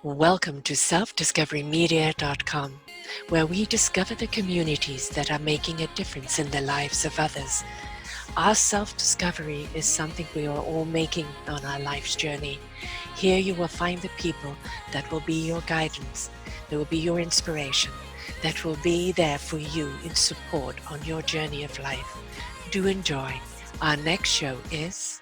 Welcome to selfdiscoverymedia.com, where we discover the communities that are making a difference in the lives of others. Our self-discovery is something we are all making on our life's journey. Here you will find the people that will be your guidance, that will be your inspiration, that will be there for you in support on your journey of life. Do enjoy. Our next show is...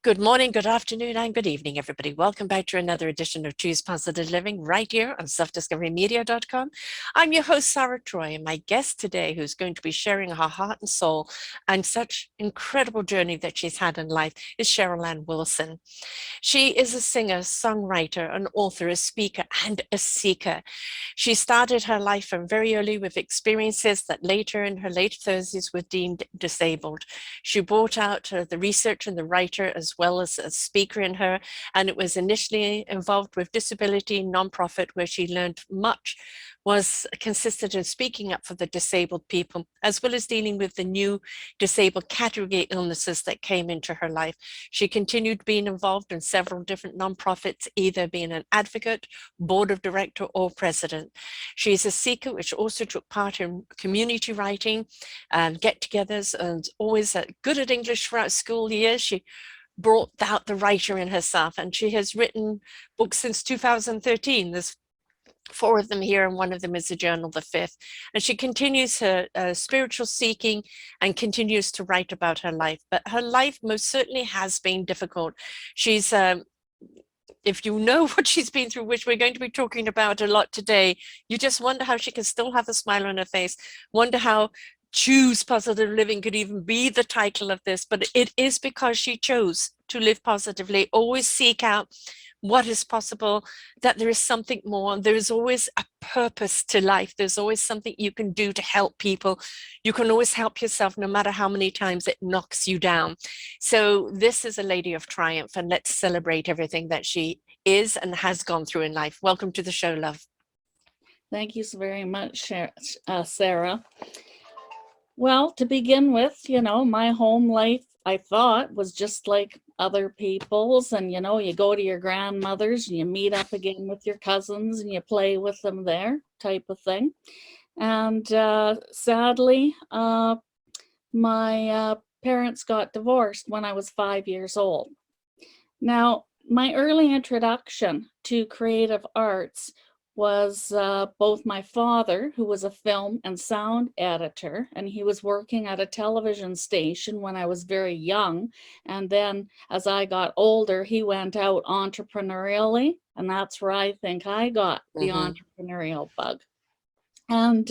Good morning, good afternoon, and good evening, everybody. Welcome back to another edition of Choose Positive Living right here on selfdiscoverymedia.com. I'm your host, Sarah Troy, and my guest today, who's going to be sharing her heart and soul and such incredible journey that she's had in life, is Sheryl Ann Wilson. She is a singer, songwriter, an author, a speaker, and a seeker. She started her life from very early with experiences that later in her late 30s were deemed disabled. She brought out the research and the writer as well as a speaker in her, and it was initially involved with disability nonprofit, where she learned much was consistent in speaking up for the disabled people, as well as dealing with the new disabled category illnesses that came into her life. She continued being involved in several different nonprofits, either being an advocate, board of director, or president. She's a seeker, which also took part in community writing and get-togethers, and always good at English throughout school years. She brought out the writer in herself, and she has written books since 2013. There's 4 of them here, and one of them is a journal, the 5th. And she continues her spiritual seeking and continues to write about her life. But her life most certainly has been difficult. She's if you know what she's been through, which we're going to be talking about a lot today, you just wonder how she can still have a smile on her face, wonder how Choose Positive Living could even be the title of this, but it is because she chose to live positively, always seek out what is possible, that there is something more. There is always a purpose to life. There's always something you can do to help people. You can always help yourself, no matter how many times it knocks you down. So this is a lady of triumph, and let's celebrate everything that she is and has gone through in life. Welcome to the show, love. Thank you so very much, Sarah. Well, to begin with, my home life, I thought, was just like other people's. And, you go to your grandmother's and you meet up again with your cousins and you play with them there, type of thing. And sadly, my parents got divorced when I was 5 years old. Now, my early introduction to creative arts was both my father, who was a film and sound editor, and he was working at a television station when I was very young. And then as I got older, he went out entrepreneurially, and that's where I think I got the entrepreneurial bug. And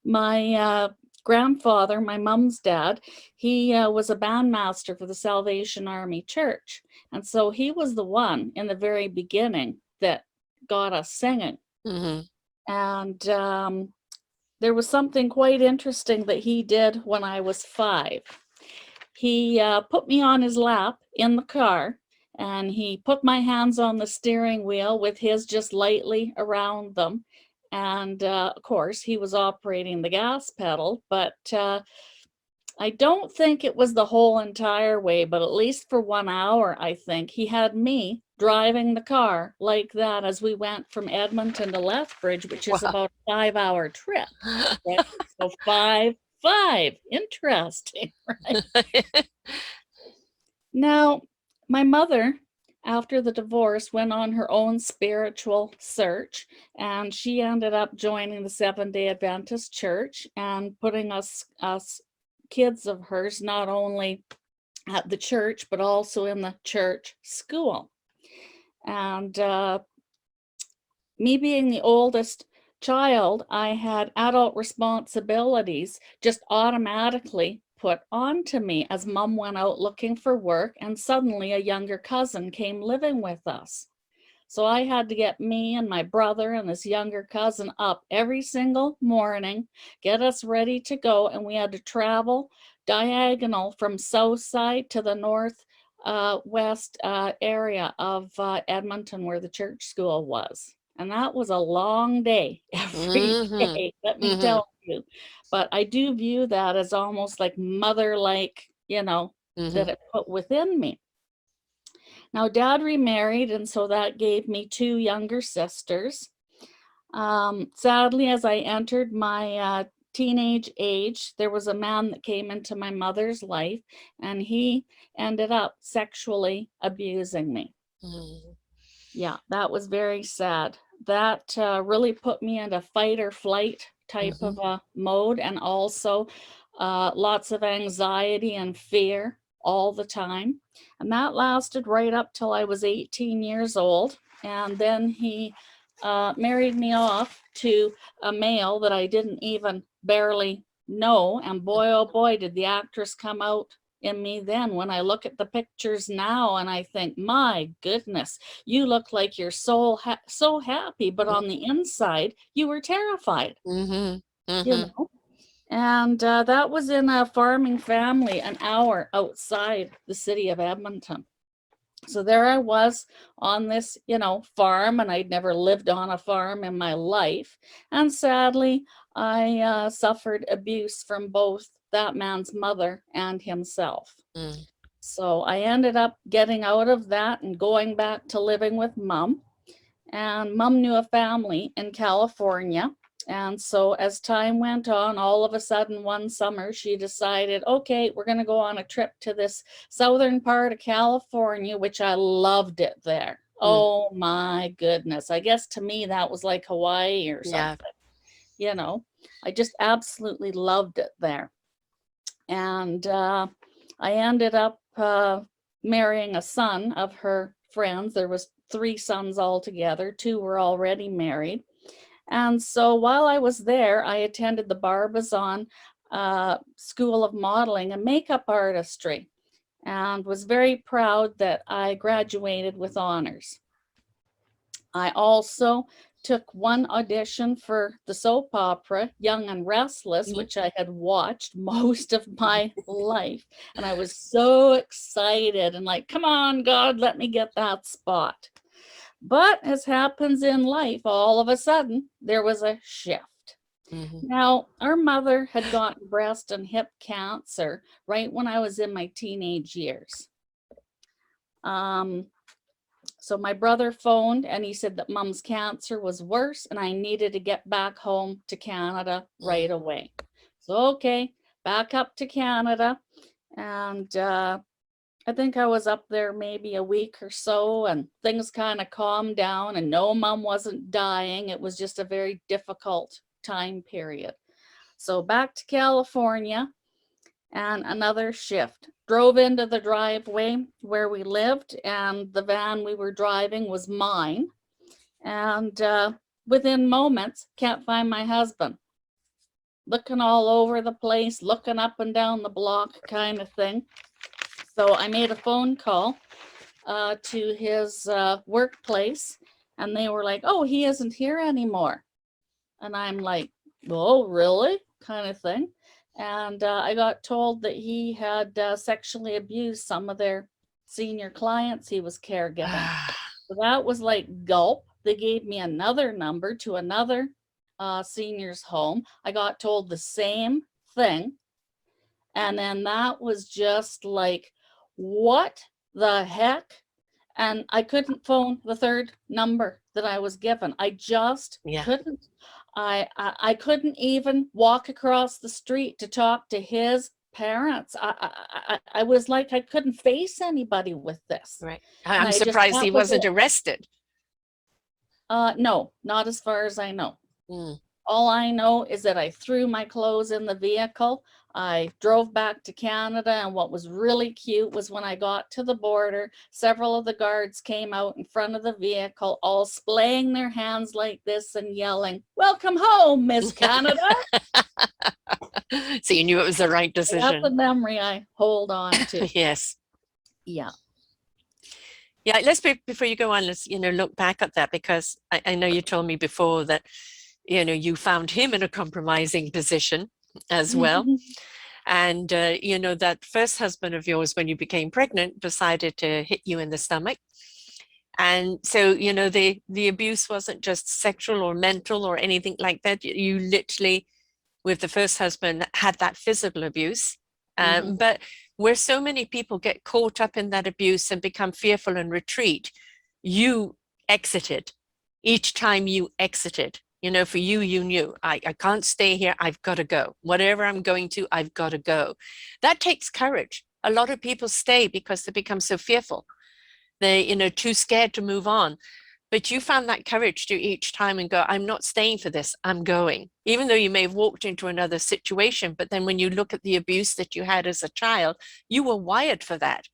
my grandfather, my mom's dad, he was a bandmaster for the Salvation Army Church. And so he was the one in the very beginning that got us singing. And there was something quite interesting that he did when I was 5. He put me on his lap in the car, and he put my hands on the steering wheel with his just lightly around them. And of course, he was operating the gas pedal, but I don't think it was the whole entire way, but at least for 1 hour, I think he had me driving the car like that as we went from Edmonton to Lethbridge, which is about a 5-hour trip. Right? So 5, interesting, right? Now, my mother, after the divorce, went on her own spiritual search, and she ended up joining the Seventh-day Adventist Church and putting us kids of hers not only at the church, but also in the church school. And me being the oldest child, I had adult responsibilities just automatically put onto me as mom went out looking for work, and suddenly a younger cousin came living with us. So I had to get me and my brother and this younger cousin up every single morning, get us ready to go, and we had to travel diagonal from south side to the north west area of Edmonton, where the church school was. And that was a long day every day, let me tell you. But I do view that as almost like mother-like, that it put within me. Now, Dad remarried, and so that gave me 2 younger sisters. Sadly, as I entered my teenage age, there was a man that came into my mother's life, and he ended up sexually abusing me. Mm. Yeah, that was very sad. That really put me in a fight or flight type of a mode, and also lots of anxiety and fear all the time. And that lasted right up till I was 18 years old. And then he married me off to a male that I didn't even barely know. And boy, oh boy, did the actress come out in me then. When I look at the pictures now and I think, my goodness, you look like you're so happy, but on the inside, you were terrified, you know? And that was in a farming family an hour outside the city of Edmonton. So there I was on this, farm, and I'd never lived on a farm in my life. And sadly, I suffered abuse from both that man's mother and himself. Mm. So I ended up getting out of that and going back to living with Mom. And Mom knew a family in California. And so as time went on, all of a sudden one summer, she decided, okay, we're going to go on a trip to this southern part of California, which I loved it there. Oh my goodness. I guess to me, that was like Hawaii or something. I just absolutely loved it there. And I ended up marrying a son of her friends. There was 3 sons altogether. 2 were already married. And so while I was there, I attended the Barbizon School of Modeling and Makeup Artistry, and was very proud that I graduated with honors. I also took one audition for the soap opera Young and Restless, which I had watched most of my life. And I was so excited and like, come on, God, let me get that spot. But as happens in life, all of a sudden, there was a shift. Now, our mother had gotten breast and hip cancer right when I was in my teenage years. So my brother phoned and he said that Mom's cancer was worse and I needed to get back home to Canada right away. So, okay, back up to Canada. And I think I was up there maybe a week or so, and things kind of calmed down, and no, Mom wasn't dying. It was just a very difficult time period. So back to California, and another shift. Drove into the driveway where we lived, and the van we were driving was mine. And within moments, can't find my husband. Looking all over the place, looking up and down the block kind of thing. So I made a phone call to his workplace, and they were like, oh, he isn't here anymore. And I'm like, oh, really? Kind of thing. And I got told that he had sexually abused some of their senior clients he was caregiving. So that was like gulp. They gave me another number to another senior's home. I got told the same thing. And then that was just like, what the heck? And I couldn't phone the third number that I was given. I just couldn't. I couldn't even walk across the street to talk to his parents. I was like, I couldn't face anybody with this. Right. I'm surprised he wasn't arrested. No, not as far as I know. All I know is that I threw my clothes in the vehicle. I drove back to Canada, and what was really cute was when I got to the border, several of the guards came out in front of the vehicle, all splaying their hands like this and yelling, "Welcome home, Miss Canada." So you knew it was the right decision. That's a memory I hold on to. Yes. Yeah. Yeah, before you go on, let's, look back at that, because I know you told me before that, you found him in a compromising position as well. And, that first husband of yours, when you became pregnant, decided to hit you in the stomach. And so, the abuse wasn't just sexual or mental or anything like that. You literally, with the first husband, had that physical abuse. But where so many people get caught up in that abuse and become fearful and retreat, you exited. Each time you exited, you know, for you, you knew, I can't stay here. I've got to go. Whatever I'm going to, I've got to go. That takes courage. A lot of people stay because they become so fearful. They, you know, too scared to move on. But you found that courage to each time and go, I'm not staying for this, I'm going. Even though you may have walked into another situation, but then when you look at the abuse that you had as a child, you were wired for that.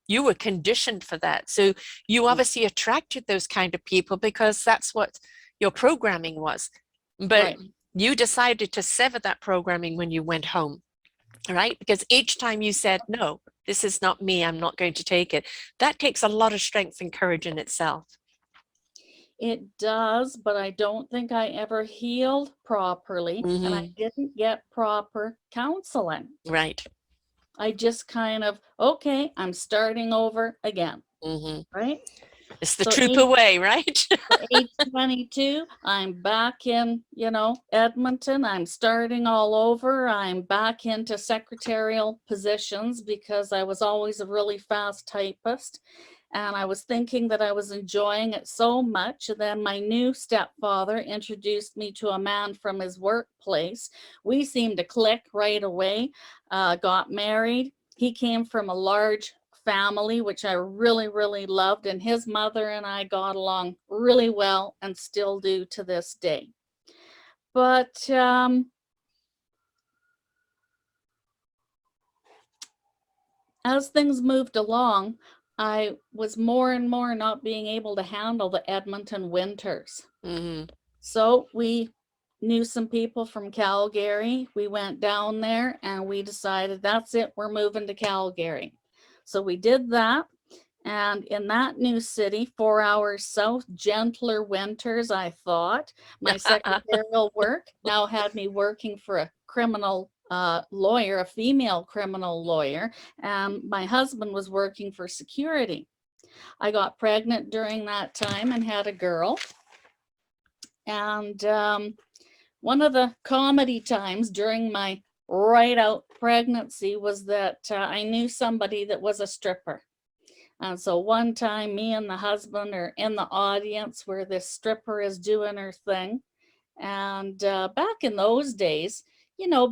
You were conditioned for that. So you obviously attracted those kind of people because that's what your programming was. But Right. you decided to sever that programming when you went home, right? Because each time you said, no, this is not me, I'm not going to take it, that takes a lot of strength and courage in itself. It does, but I don't think I ever healed properly, and I didn't get proper counseling. Right. I just kind of, okay, I'm starting over again, right? It's the So trooper way, right? age 22, I'm back in, Edmonton. I'm starting all over. I'm back into secretarial positions because I was always a really fast typist. And I was thinking that I was enjoying it so much. And then my new stepfather introduced me to a man from his workplace. We seemed to click right away, got married. He came from a large family, which I really, really loved. And his mother and I got along really well and still do to this day. But as things moved along, I was more and more not being able to handle the Edmonton winters. So we knew some people from Calgary. We went down there and we decided that's it, we're moving to Calgary. So we did that. And in that new city, 4 hours south, gentler winters, I thought. My secretarial work now had me working for a criminal lawyer, a female criminal lawyer, and my husband was working for security. I got pregnant during that time and had a girl. And one of the comedy times during my right out pregnancy was that I knew somebody that was a stripper. And so one time me and the husband are in the audience where this stripper is doing her thing. And back in those days,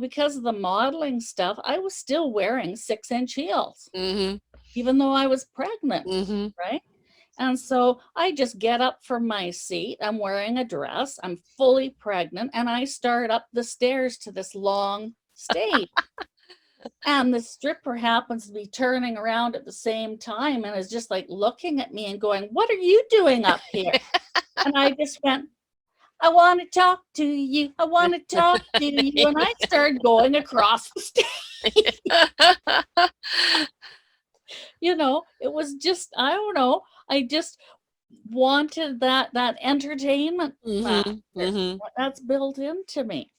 because of the modeling stuff, I was still wearing 6-inch heels, even though I was pregnant, right? And so I just get up from my seat. I'm wearing a dress. I'm fully pregnant. And I start up the stairs to this long stage. And the stripper happens to be turning around at the same time and is just like looking at me and going, "What are you doing up here?" And I just went, "I want to talk to you. I want to talk to you." And I started going across the stage. It was just, I don't know. I just wanted that entertainment factor. That's built into me.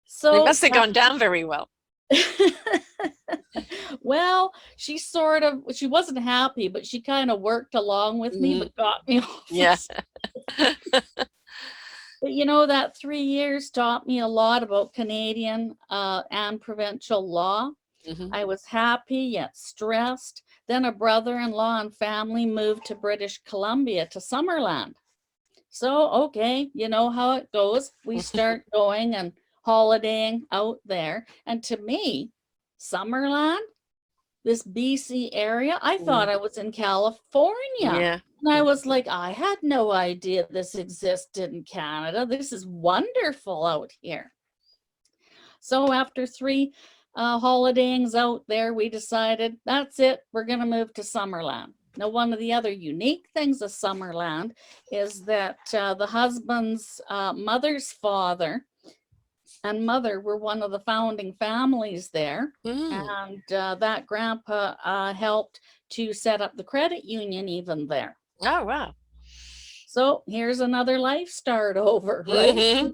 So it must have gone down very well. Well, she wasn't happy, but she kind of worked along with me, but got me off. Yeah. But that 3 years taught me a lot about Canadian and provincial law. I was happy yet stressed. Then a brother-in-law and family moved to British Columbia to Summerland. So, okay, you know how it goes. We start going and holidaying out there. And to me, Summerland, this BC area, I thought I was in California. Yeah. And I was like, I had no idea this existed in Canada. This is wonderful out here. So after 3 holidayings out there, we decided that's it. We're going to move to Summerland. Now, one of the other unique things of Summerland is that the husband's mother's father and mother were one of the founding families there. And that grandpa helped to set up the credit union even there. Oh, wow. So here's another life start over, right?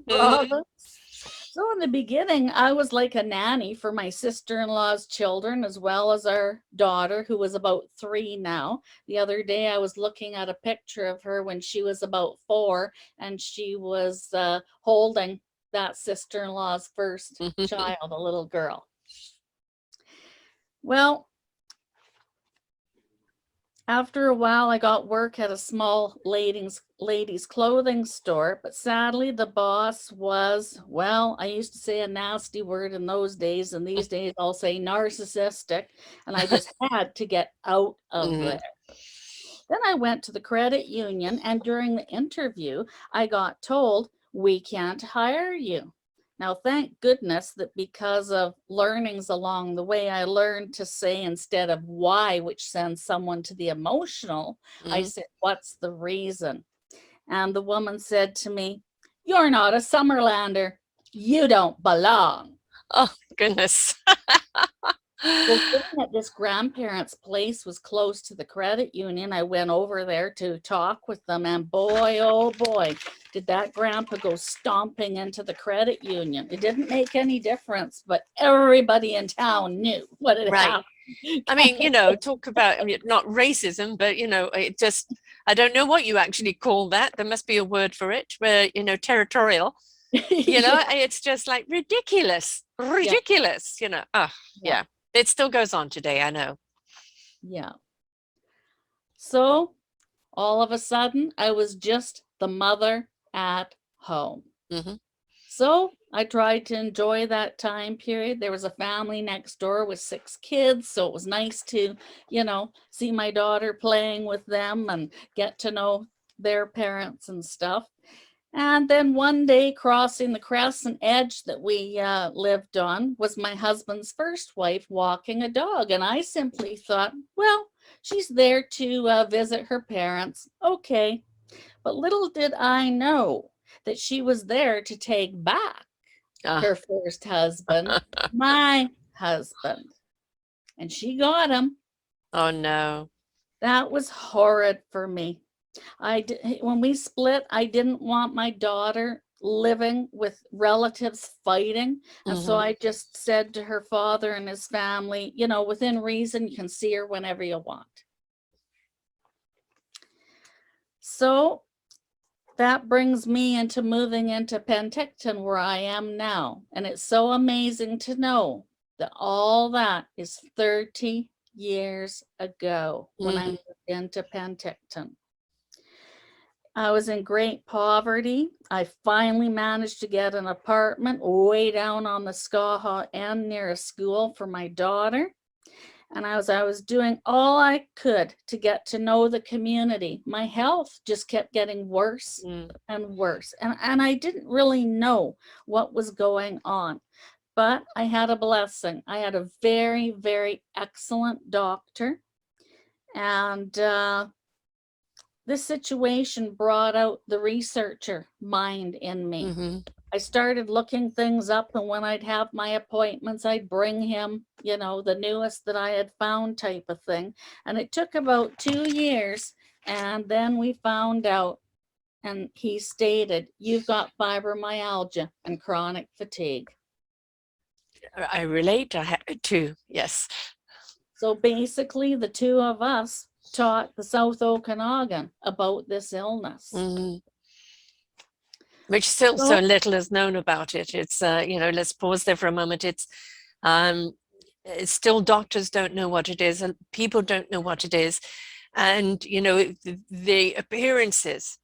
So in the beginning, I was like a nanny for my sister-in-law's children, as well as our daughter, who was about 3 now. The other day, I was looking at a picture of her when she was about 4, and she was holding that sister-in-law's first child, a little girl. Well, after a while, I got work at a small ladies' clothing store, but sadly, the boss was, well, I used to say a nasty word in those days, and these days I'll say narcissistic, and I just had to get out of there. Then I went to the credit union, and during the interview, I got told, we can't hire you. Now, thank goodness that because of learnings along the way, I learned to say instead of why, which sends someone to the emotional, I said, what's the reason? And the woman said to me, you're not a Summerlander. You don't belong. Oh, goodness. Well, being that this grandparents' place was close to the credit union, I went over there to talk with them, and boy, oh boy, did that grandpa go stomping into the credit union. It didn't make any difference, but everybody in town knew what had happened. I mean, you know, talk about, I mean, not racism, but, you know, it just, I don't know what you actually call that. There must be a word for it, where, you know, territorial, you know, it's just like ridiculous, you know. Oh, yeah. It still goes on today, I know. Yeah. So all of a sudden, I was just the mother at home. So I tried to enjoy that time period. There was a family next door with 6 kids, so it was nice to, you know, see my daughter playing with them and get to know their parents and stuff. And then one day, crossing the crescent edge that we lived on, was my husband's first wife walking a dog. And I simply thought, well, she's there to visit her parents. Okay. But little did I know that she was there to take back her first husband, my husband. And she got him. Oh, no. That was horrid for me. When we split, I didn't want my daughter living with relatives fighting. And so I just said to her father and his family, you know, within reason, you can see her whenever you want. So that brings me into moving into Penticton, where I am now. And it's so amazing to know that all that is 30 years ago when I moved into Penticton. I was in great poverty. I finally managed to get an apartment way down on the Skaha end near a school for my daughter. And I was doing all I could to get to know the community. My health just kept getting worse and worse. And I didn't really know what was going on. But I had a blessing. I had a very, very excellent doctor. And this situation brought out the researcher mind in me. I started looking things up, and when I'd have my appointments, I'd bring him, you know, the newest that I had found type of thing. And it took about 2 years, and then we found out, and he stated, you've got fibromyalgia and chronic fatigue. I relate to, yes. So basically, the two of us taught the South Okanagan about this illness. Which still so little is known about it. It's, you know, let's pause there for a moment. It's still doctors don't know what it is, and people don't know what it is. And, you know, the appearances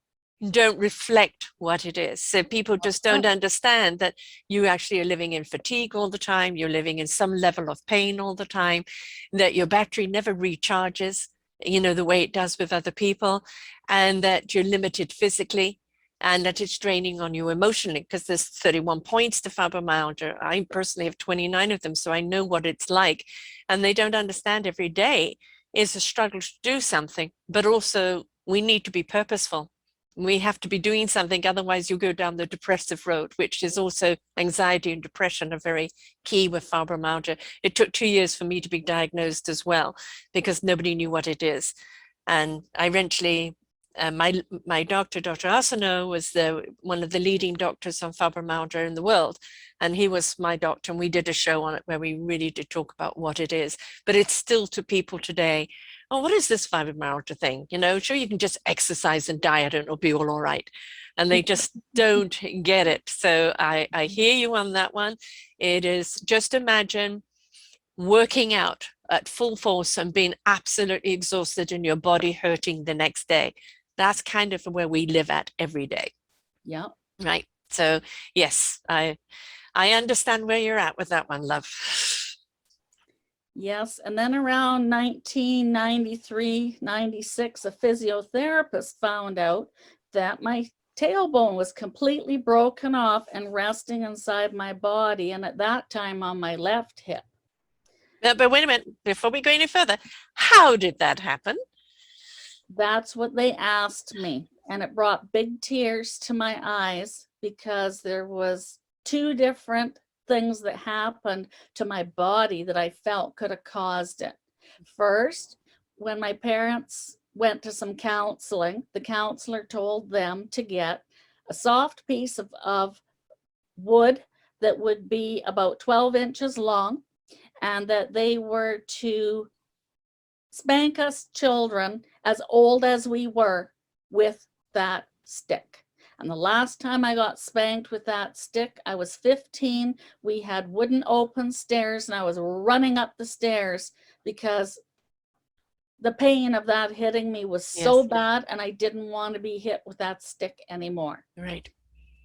don't reflect what it is. So people just don't understand that you actually are living in fatigue all the time. You're living in some level of pain all the time, that your battery never recharges, you know, the way it does with other people, and that you're limited physically, and that it's draining on you emotionally, because there's 31 points to fibromyalgia. I personally have 29 of them, so I know what it's like. And they don't understand every day is a struggle to do something, but also we need to be purposeful. We have to be doing something, otherwise you go down the depressive road, which is also anxiety and depression are very key with fibromyalgia. It took 2 years for me to be diagnosed as well, because nobody knew what it is. And I eventually, my doctor, Dr. Asano, was one of the leading doctors on fibromyalgia in the world. And he was my doctor, and we did a show on it where we really did talk about what it is. But it's still to people today, oh, what is this fibromyalgia thing? You know, sure, you can just exercise and diet and it'll be all right. And they just don't get it. So I hear you on that one. It is, just imagine working out at full force and being absolutely exhausted and your body hurting the next day. That's kind of where we live at every day. Yeah. Right. So yes, I understand where you're at with that one, love. Yes. And then around 1993, 96, a physiotherapist found out that my tailbone was completely broken off and resting inside my body. And at that time on my left hip. But wait a minute, before we go any further, how did that happen? That's what they asked me. And it brought big tears to my eyes because there was two different things that happened to my body that I felt could have caused it. First, when my parents went to some counseling, the counselor told them to get a soft piece of wood that would be about 12 inches long, and that they were to spank us children as old as we were with that stick. And the last time I got spanked with that stick, I was 15. We had wooden open stairs and I was running up the stairs because the pain of that hitting me was so bad and I didn't want to be hit with that stick anymore. Right.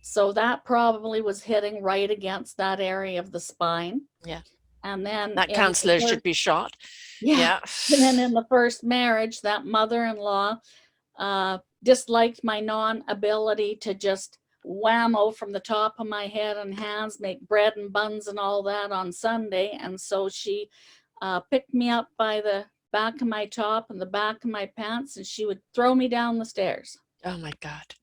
So that probably was hitting right against that area of the spine. Yeah. And then that counselor should be shot. Yeah. And then in the first marriage, that mother-in-law disliked my non-ability to just whammo from the top of my head and hands, make bread and buns and all that on Sunday. And so she picked me up by the back of my top and the back of my pants, and she would throw me down the stairs. Oh my God.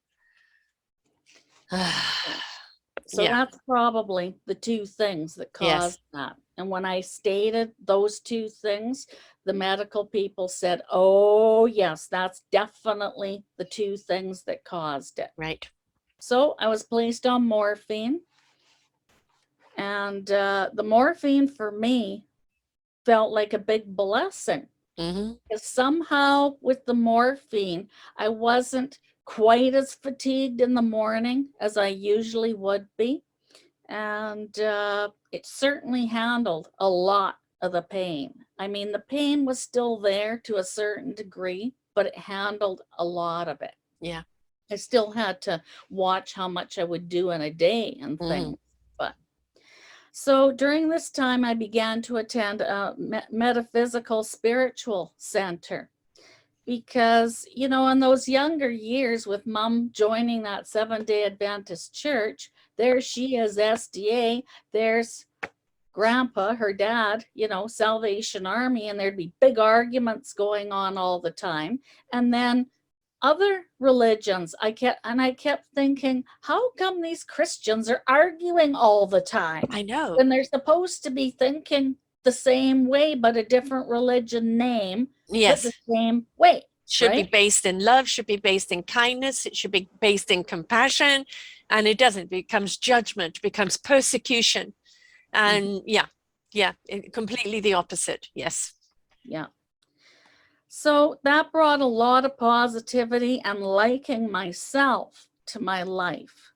So that's probably the two things that caused that. And when I stated those two things, the medical people said, oh, yes, that's definitely the two things that caused it. Right. So I was placed on morphine. And the morphine for me felt like a big blessing. Because somehow with the morphine, I wasn't quite as fatigued in the morning as I usually would be. And it certainly handled a lot of the pain. I mean, the pain was still there to a certain degree, but it handled a lot of it. Yeah. I still had to watch how much I would do in a day and things. But so during this time, I began to attend a metaphysical spiritual center. Because, you know, in those younger years with Mom joining that Seventh-day Adventist church, there she is, SDA, there's Grandpa, her dad, you know, Salvation Army, and there'd be big arguments going on all the time. And then other religions, I kept thinking, how come these Christians are arguing all the time? I know. When they're supposed to be thinking the same way, but a different religion name. Yes. But the same way. Should be based in love, should be based in kindness, it should be based in compassion, and it doesn't. It becomes judgment, becomes persecution. And completely the opposite. Yes. Yeah. So that brought a lot of positivity and liking myself to my life.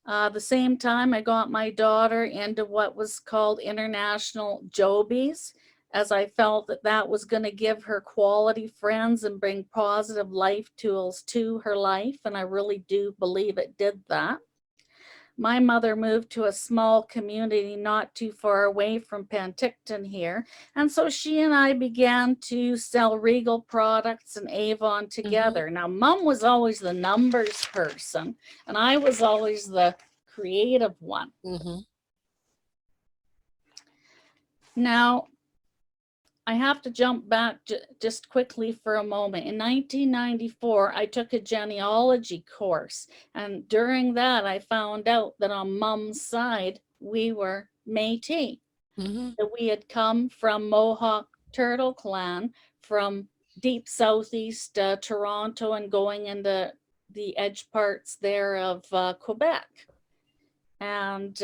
The same time, I got my daughter into what was called international Jobies, as I felt that that was going to give her quality friends and bring positive life tools to her life. And I really do believe it did that. My mother moved to a small community not too far away from Penticton here. And so she and I began to sell Regal products and Avon together. Now, Mom was always the numbers person, and I was always the creative one. Now, I have to jump back just quickly for a moment. In 1994, I took a genealogy course. And during that, I found out that on Mom's side, we were Métis. That we had come from Mohawk Turtle Clan, from deep southeast Toronto and going into the edge parts there of Quebec. And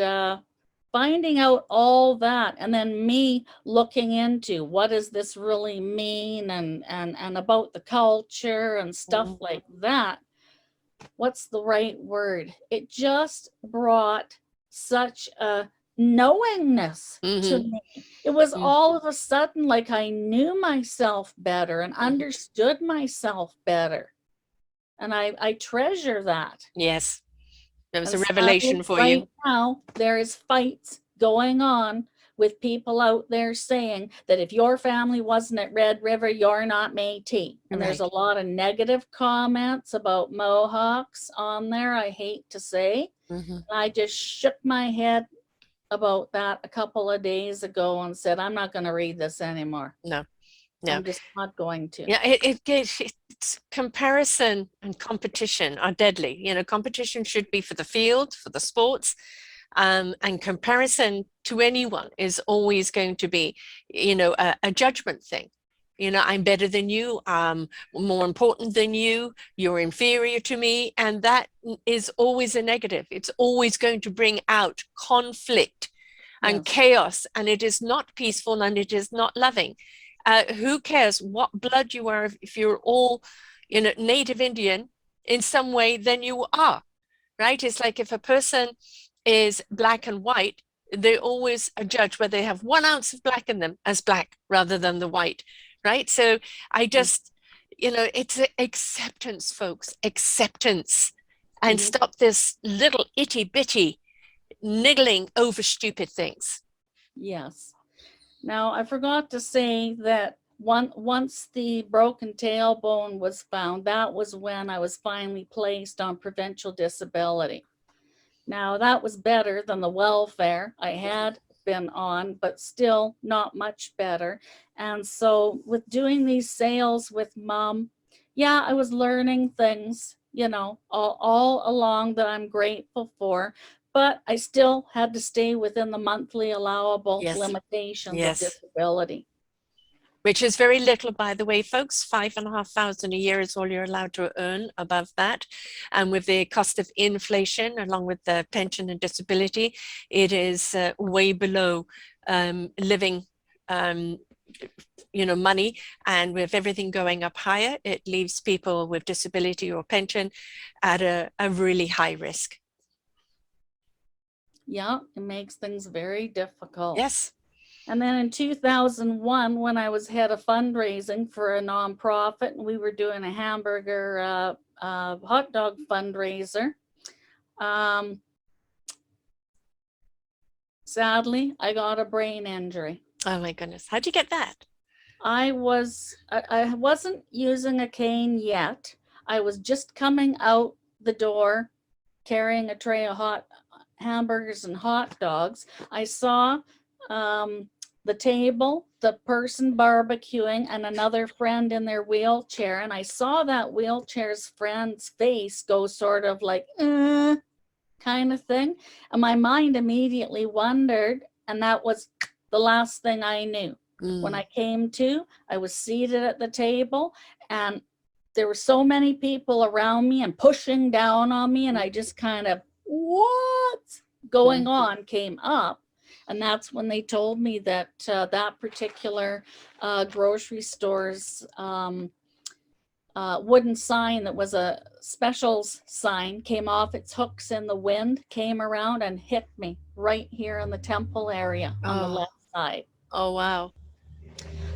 finding out all that, and then me looking into what does this really mean, and about the culture and stuff like that. What's the right word? It just brought such a knowingness to Mm-hmm. me. It was all of a sudden like I knew myself better and understood myself better. And I treasure that. Yes. It was And a sadly, revelation for right you. now, there is fights going on with people out there saying that if your family wasn't at Red River, you're not Métis. And there's a Right. lot of negative comments about Mohawks on there, I hate to say. Mm-hmm. I just shook my head about that a couple of days ago and said, I'm not going to read this anymore. No, no. I'm just not going to. Yeah, it's comparison and competition are deadly. You know, competition should be for the field, for the sports, and comparison to anyone is always going to be, you know, a judgment thing. You know, I'm better than you, more important than you, you're inferior to me, and that is always a negative. It's always going to bring out conflict and Yes. chaos, and it is not peaceful and it is not loving. Who cares what blood you are? If you're all, you know, native Indian in some way, then you are, right? It's like if a person is black and white, they always judge whether they have 1 ounce of black in them as black rather than the white, right? So I just, you know, it's acceptance, folks, acceptance, and stop this little itty bitty niggling over stupid things. Yes. Now, I forgot to say that once the broken tailbone was found, that was when I was finally placed on provincial disability. Now, that was better than the welfare I had been on, but still not much better. And so, with doing these sales with Mom, yeah, I was learning things, you know, all along that I'm grateful for. But I still had to stay within the monthly allowable Yes. limitations of Yes. disability. Which is very little, by the way, folks. 5,500 a year is all you're allowed to earn above that. And with the cost of inflation, along with the pension and disability, it is way below living, you know, money. And with everything going up higher, it leaves people with disability or pension at a really high risk. Yeah, it makes things very difficult. Yes. And then in 2001, when I was head of fundraising for a nonprofit, and we were doing a hamburger hot dog fundraiser, sadly, I got a brain injury. Oh my goodness. How'd you get that? I wasn't using a cane yet. I was just coming out the door carrying a tray of hot hamburgers and hot dogs. I saw the table, the person barbecuing, and another friend in their wheelchair. And I saw that wheelchair's friend's face go sort of like, kind of thing. And my mind immediately wondered, and that was the last thing I knew. When I came to, I was seated at the table, and there were so many people around me and pushing down on me, and I just kind of, what's going on, came up. And that's when they told me that that particular grocery store's wooden sign that was a specials sign came off its hooks in the wind, came around and hit me right here in the temple area on the left side. Oh, wow.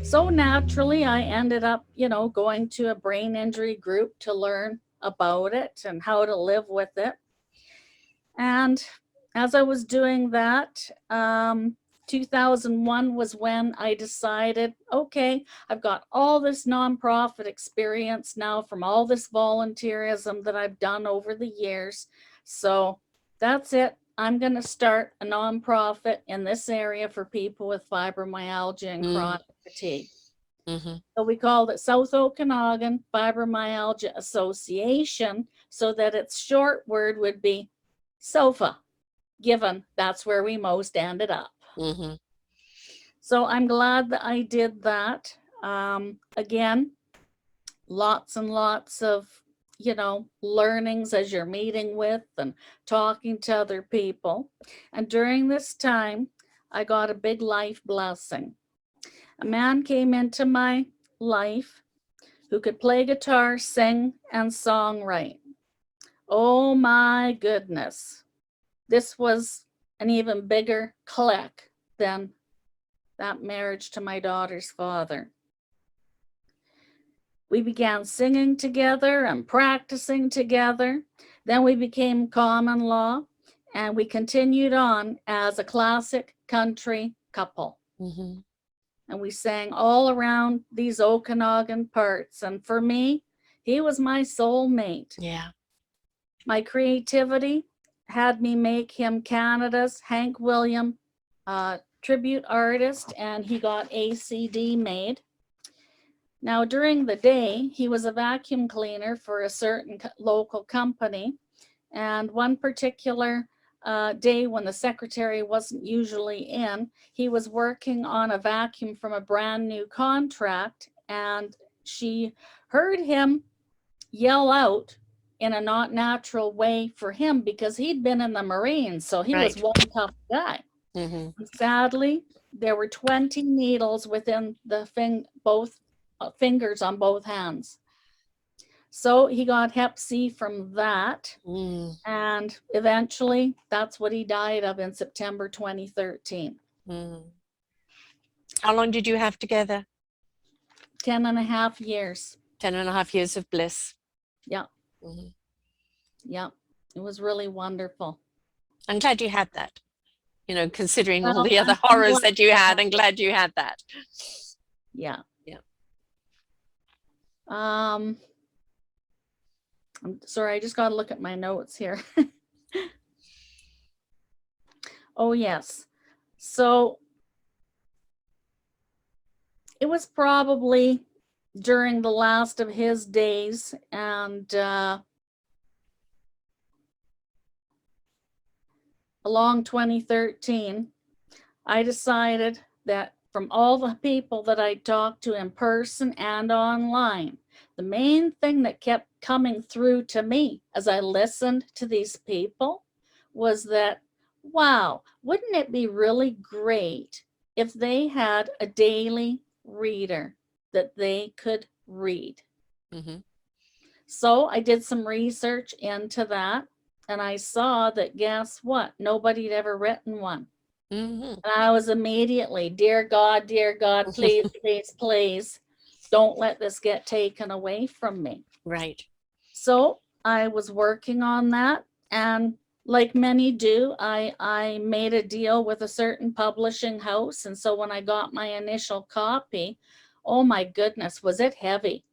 So naturally, I ended up, you know, going to a brain injury group to learn about it and how to live with it. And as I was doing that, 2001 was when I decided, okay, I've got all this nonprofit experience now from all this volunteerism that I've done over the years. So that's it. I'm going to start a nonprofit in this area for people with fibromyalgia and chronic fatigue. So we called it South Okanagan Fibromyalgia Association, so that its short word would be SOFA, given that's where we most ended up. So I'm glad that I did that. Again, lots and lots of, you know, learnings as you're meeting with and talking to other people. And during this time, I got a big life blessing. A man came into my life who could play guitar, sing, and songwrite. Oh my goodness. This was an even bigger click than that marriage to my daughter's father. We began singing together and practicing together. Then we became common law, and we continued on as a classic country couple. Mm-hmm. And we sang all around these Okanagan parts. And for me, he was my soulmate. Yeah. My creativity had me make him Canada's Hank William tribute artist, and he got ACD made. Now, during the day, he was a vacuum cleaner for a certain local company. And one particular day when the secretary wasn't usually in, he was working on a vacuum from a brand new contract. And she heard him yell out in a not natural way for him because he'd been in the Marines. So he was one tough guy. Mm-hmm. Sadly, there were 20 needles within the both fingers on both hands. So he got Hep C from that. And eventually that's what he died of in September 2013. How long did you have together? 10 and a half years. 10 and a half years of bliss. Yeah. Yeah. It was really wonderful. I'm glad you had that. You know, considering all the other horrors that you had, I'm glad you had that. Yeah. Yeah. I'm sorry, I just got to look at my notes here. Oh, yes. So it was probably during the last of his days, and along 2013, I decided that from all the people that I talked to in person and online, the main thing that kept coming through to me as I listened to these people was that, wow, wouldn't it be really great if they had a daily reader that they could read? So I did some research into that, and I saw that, guess what? Nobody had ever written one. And I was immediately, dear God, please, please, please, don't let this get taken away from me. Right. So I was working on that. And like many do, I made a deal with a certain publishing house. And so when I got my initial copy, oh my goodness, was it heavy?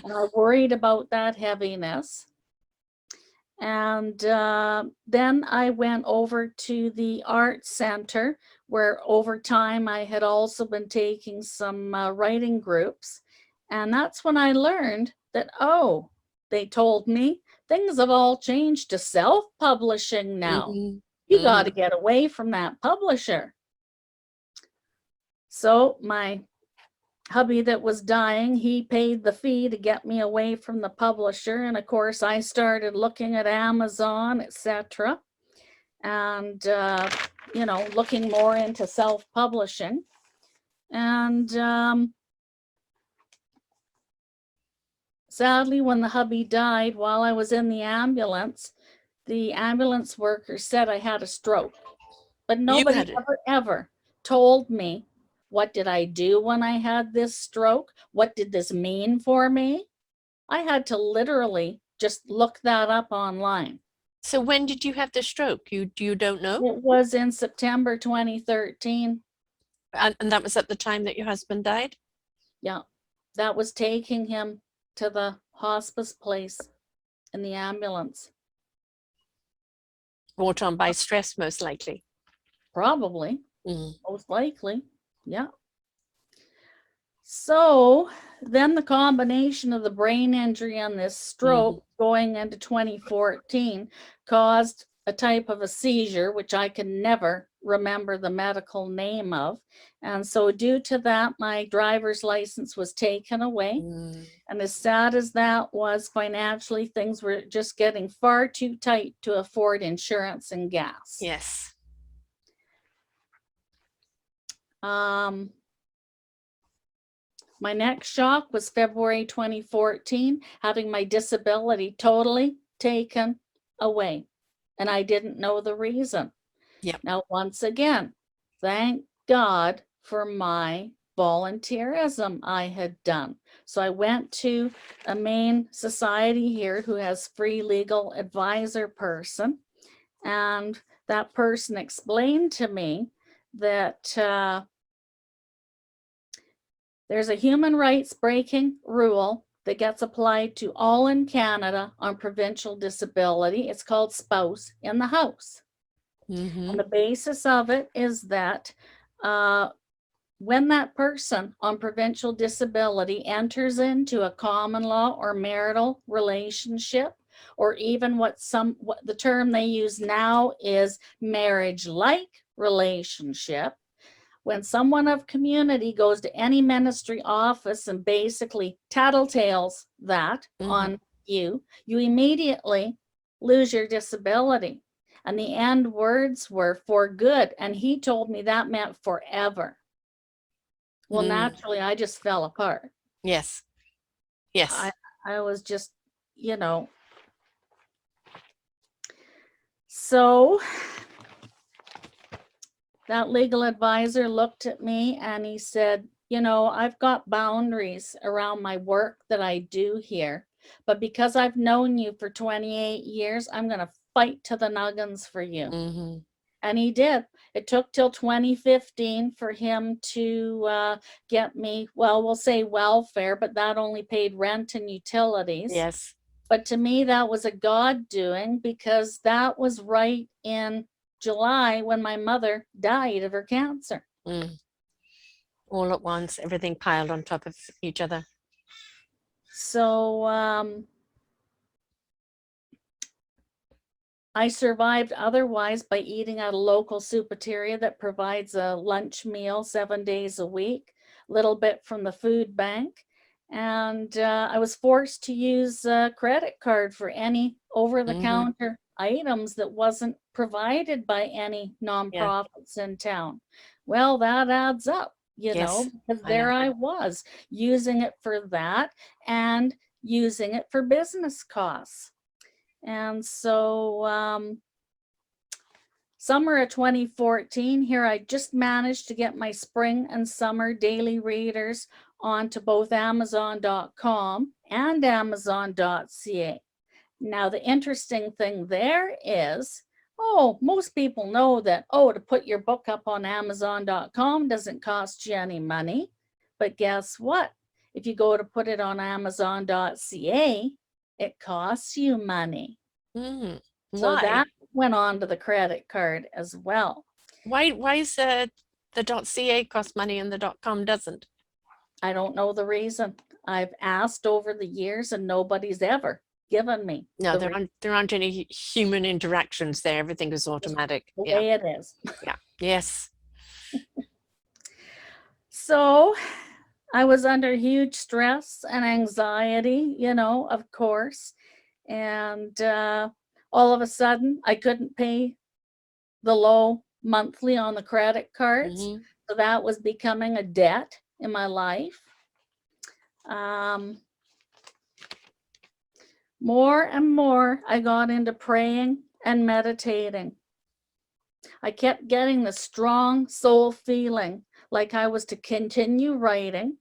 And I worried about that heaviness. And then I went over to the art center, where over time I had also been taking some writing groups. And that's when I learned that, oh, they told me things have all changed to self-publishing now. You got to get away from that publisher. So my hubby that was dying, he paid the fee to get me away from the publisher. And of course, I started looking at Amazon, etc. And, you know, looking more into self-publishing. And sadly, when the hubby died, while I was in the ambulance worker said I had a stroke. But nobody ever told me, what did I do when I had this stroke? What did this mean for me? I had to literally just look that up online. So when did you have the stroke? You don't know? It was in September 2013. And that was at the time that your husband died? Yeah, that was taking him to the hospice place in the ambulance. Brought on by stress, most likely. Probably, most likely, yeah. So then the combination of the brain injury and this stroke going into 2014 caused a type of a seizure, which I can never remember the medical name of. And so due to that, my driver's license was taken away. And as sad as that was financially, things were just getting far too tight to afford insurance and gas. Yes. My next shock was February 2014, having my disability totally taken away. And I didn't know the reason. Yep. Now, once again, thank God for my volunteerism I had done. So I went to a main society here who has free legal advisor person, and that person explained to me that there's a human rights breaking rule that gets applied to all in Canada on provincial disability. It's called spouse in the house. Mm-hmm. And the basis of it is that when that person on provincial disability enters into a common law or marital relationship, or even what the term they use now is marriage-like relationship, when someone of community goes to any ministry office and basically tattletales that on you, you immediately lose your disability. And the end words were for good. And he told me that meant forever. Well, naturally, I just fell apart. Yes. Yes. I was just, you know. So that legal advisor looked at me and he said, you know, I've got boundaries around my work that I do here, but because I've known you for 28 years, I'm going to fight to the nuggins for you. Mm-hmm. And he did. It took till 2015 for him to get me, well, we'll say welfare, but that only paid rent and utilities. Yes. But to me, that was a God doing, because that was right in July when my mother died of her cancer. All at once, everything piled on top of each other. So I survived otherwise by eating at a local soupateria that provides a lunch meal 7 days a week, a little bit from the food bank. And I was forced to use a credit card for any over-the-counter items that wasn't provided by any nonprofits in town. Well, that adds up, you know, because there I was using it for that and using it for business costs. And so summer of 2014, here I just managed to get my spring and summer daily readers onto both Amazon.com and Amazon.ca. Now, the interesting thing there is, most people know that, to put your book up on Amazon.com doesn't cost you any money. But guess what? If you go to put it on Amazon.ca, it costs you money. So that went on to the credit card as well. Why is the .ca cost money and the .com doesn't? I don't know the reason. I've asked over the years and nobody's ever given me. No, there aren't any human interactions there. Everything is automatic. The way it is. Yeah. Yes. So I was under huge stress and anxiety, you know, of course. And all of a sudden, I couldn't pay the low monthly on the credit cards. So that was becoming a debt in my life. More and more, I got into praying and meditating. I kept getting the strong soul feeling like I was to continue writing.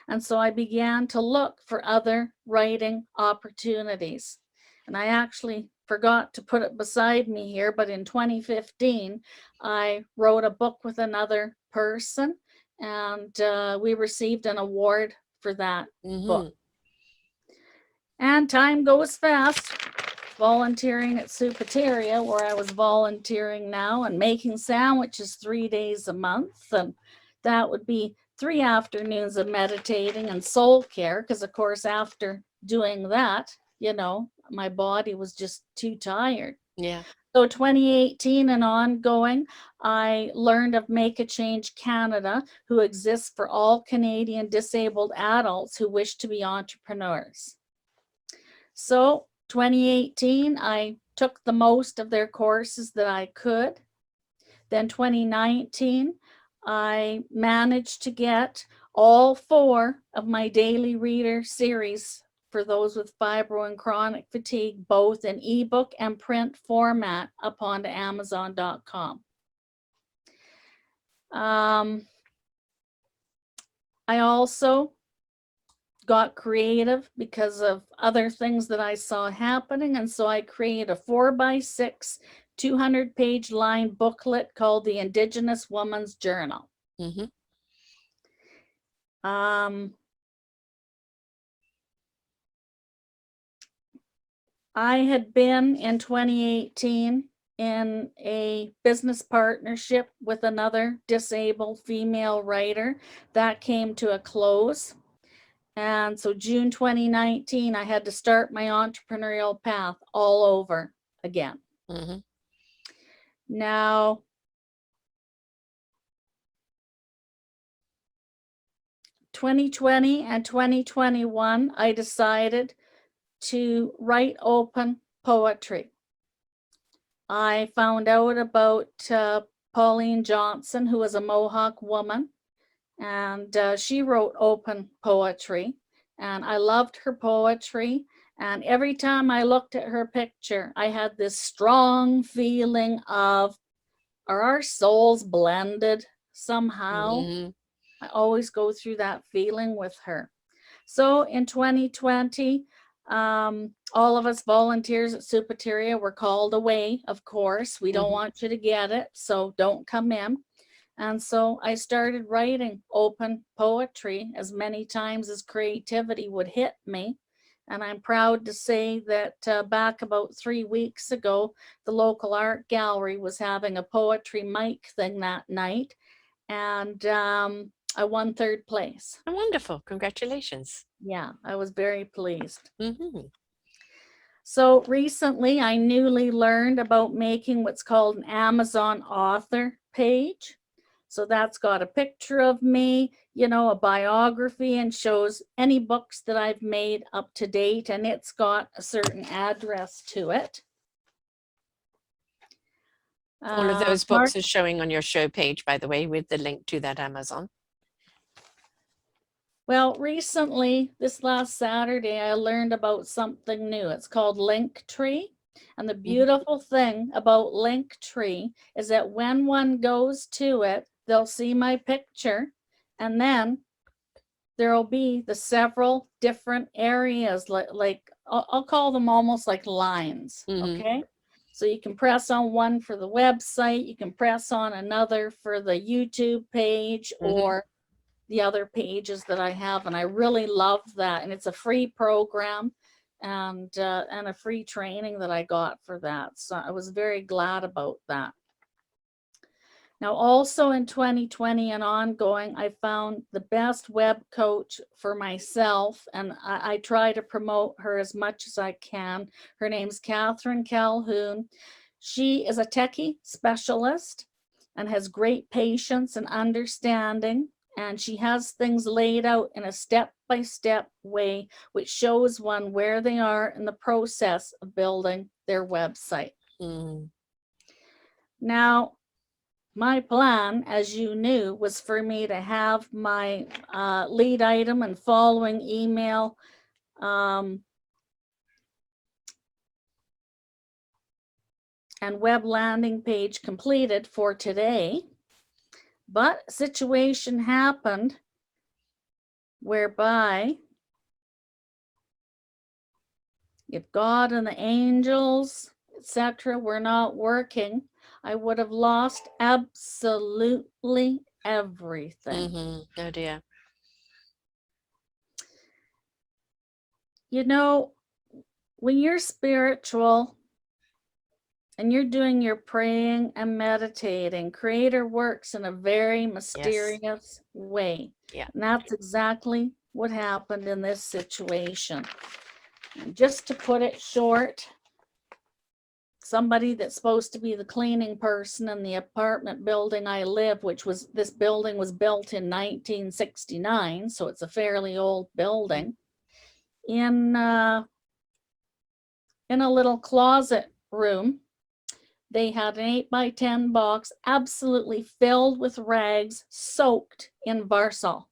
And so I began to look for other writing opportunities. And I actually forgot to put it beside me here, but in 2015, I wrote a book with another person, and we received an award for that book. And time goes fast. Volunteering at Soupateria, where I was volunteering now, and making sandwiches 3 days a month. And that would be 3 afternoons of meditating and soul care, because of course, after doing that, you know, my body was just too tired. Yeah. So 2018 and ongoing, I learned of Make a Change Canada, who exists for all Canadian disabled adults who wish to be entrepreneurs. So 2018, I took the most of their courses that I could. Then 2019, I managed to get all 4 of my daily reader series for those with fibro and chronic fatigue, both in ebook and print format, up onto Amazon.com. I also got creative because of other things that I saw happening. And so I created a 4x6, 200-page line booklet called the Indigenous Woman's Journal. Mm-hmm. I had been in 2018 in a business partnership with another disabled female writer. That came to a close. And so June 2019, I had to start my entrepreneurial path all over again. Mm-hmm. Now, 2020 and 2021, I decided to write open poetry. I found out about Pauline Johnson, who was a Mohawk woman, and she wrote open poetry, and I loved her poetry. And every time I looked at her picture, I had this strong feeling of, are our souls blended somehow? Mm-hmm. I always go through that feeling with her. So in 2020, all of us volunteers at Supateria were called away, of course. We don't Mm-hmm. want you to get it, so don't come in. And so I started writing open poetry as many times as creativity would hit me. And I'm proud to say that back about 3 weeks ago, the local art gallery was having a poetry mic thing that night. And I won 3rd place. Oh, wonderful. Congratulations. Yeah, I was very pleased. Mm-hmm. So recently, I newly learned about making what's called an Amazon author page. So that's got a picture of me, you know, a biography, and shows any books that I've made up to date, and it's got a certain address to it. All of those books are showing on your show page, by the way, with the link to that Amazon. Well, recently, this last Saturday, I learned about something new. It's called Linktree. And the beautiful thing about Linktree is that when one goes to it, they'll see my picture, and then there'll be the several different areas, like I'll call them almost like lines. Mm-hmm. Okay. So you can press on one for the website, you can press on another for the YouTube page, Mm-hmm. or the other pages that I have, and I really love that. And it's a free program and a free training that I got for that. So I was very glad about that. Now, also in 2020 and ongoing, I found the best web coach for myself, and I try to promote her as much as I can. Her name's Catherine Calhoun. She is a techie specialist and has great patience and understanding. And she has things laid out in a step-by-step way, which shows one where they are in the process of building their website. Mm-hmm. Now, my plan, as you knew, was for me to have my lead item and following email and web landing page completed for today. But a situation happened whereby, if God and the angels, etc., were not working, I would have lost absolutely everything. Mm-hmm. Oh dear. You know, when you're spiritual and you're doing your praying and meditating, Creator works in a very mysterious way. Yeah. And that's exactly what happened in this situation. And just to put it short, somebody that's supposed to be the cleaning person in the apartment building I live, this building was built in 1969, so it's a fairly old building, in a little closet room, they had an 8x10 box absolutely filled with rags soaked in Varsol.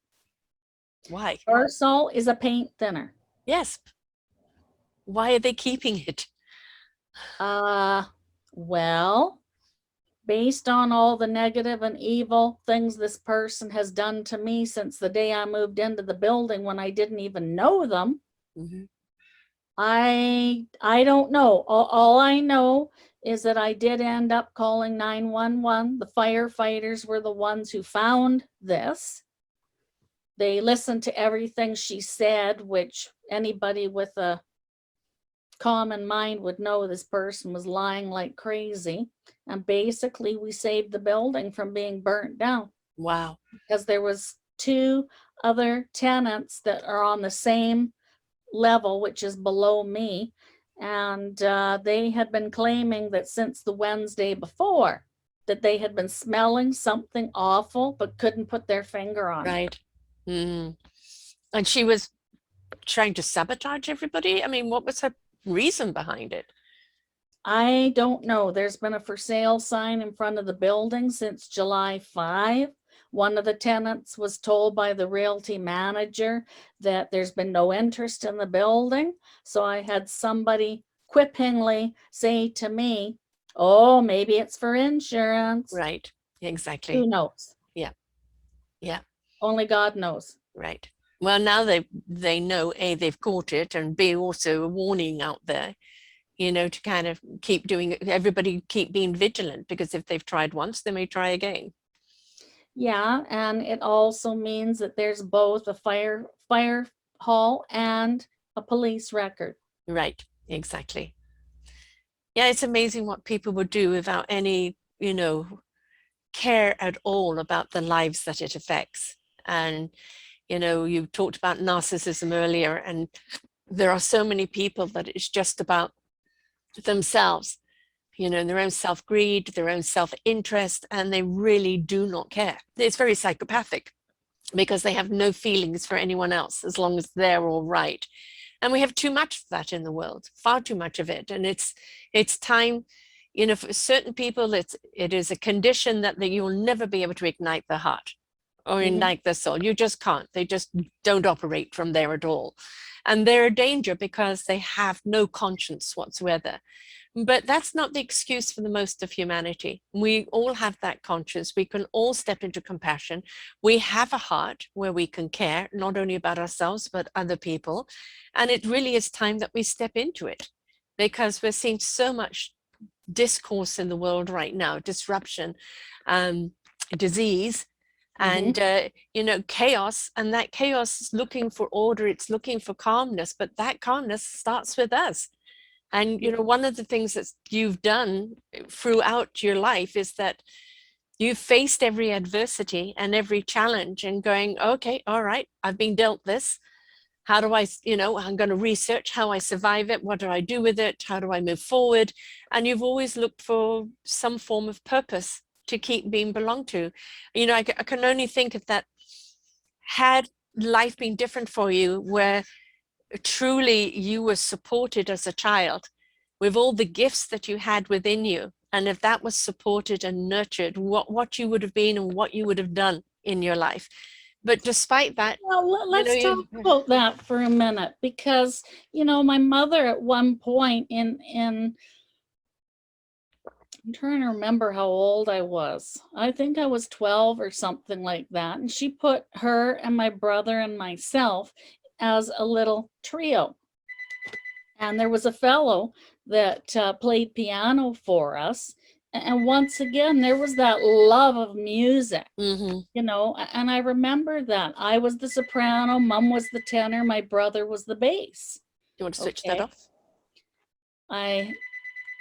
Why? Varsol is a paint thinner. Yes. Why are they keeping it? Well, based on all the negative and evil things this person has done to me since the day I moved into the building when I didn't even know them. Mm-hmm. I don't know. All I know is that I did end up calling 911. The firefighters were the ones who found this. They listened to everything she said, which anybody with a common mind would know this person was lying like crazy. And basically we saved the building from being burnt down. Wow. Because there was 2 other tenants that are on the same level, which is below me. And they had been claiming that since the Wednesday before, that they had been smelling something awful, but couldn't put their finger on it. Right. Mm. And she was trying to sabotage everybody? I mean, what was her reason behind it? I don't know. There's been a for sale sign in front of the building since July 5. One of the tenants was told by the realty manager that there's been no interest in the building. So I had somebody quippingly say to me, oh, maybe it's for insurance. Right. Exactly. Who knows? Yeah. Yeah. Only God knows. Right. Well, now they know, A, they've caught it, and B, also a warning out there, you know, to kind of keep doing it. Everybody keep being vigilant, because if they've tried once, they may try again. Yeah, and it also means that there's both a fire hall and a police record. Right. Exactly. Yeah, it's amazing what people would do without any, you know, care at all about the lives that it affects. And, you know, you talked about narcissism earlier, and there are so many people that it's just about themselves, you know, their own self-greed, their own self-interest, and they really do not care. It's very psychopathic, because they have no feelings for anyone else as long as they're all right. And we have too much of that in the world, far too much of it. And it's time, you know, for certain people, it is a condition that you'll never be able to ignite the heart or ignite the soul. You just can't. They just don't operate from there at all. And they're a danger because they have no conscience whatsoever. But that's not the excuse for the most of humanity. We all have that conscience. We can all step into compassion. We have a heart where we can care, not only about ourselves, but other people. And it really is time that we step into it, because we're seeing so much discourse in the world right now, disruption, disease, and you know, chaos. And that chaos is looking for order, it's looking for calmness, but that calmness starts with us. And you know, one of the things that you've done throughout your life is that you've faced every adversity and every challenge and going, okay, all right, I've been dealt this. How do I, you know, I'm going to research how I survive it. What do I do with it? How do I move forward? And you've always looked for some form of purpose to keep being belonged to. You know, I can only think of that, had life been different for you, where truly you were supported as a child with all the gifts that you had within you, and if that was supported and nurtured, what you would have been and what you would have done in your life. But despite that, well, let's talk about that for a minute, because you know, my mother at one point in I'm trying to remember how old I was. I think I was 12 or something like that. And she put her and my brother and myself as a little trio. And there was a fellow that played piano for us. And once again, there was that love of music, you know, and I remember that I was the soprano, Mom was the tenor, my brother was the bass. You want to switch that off? I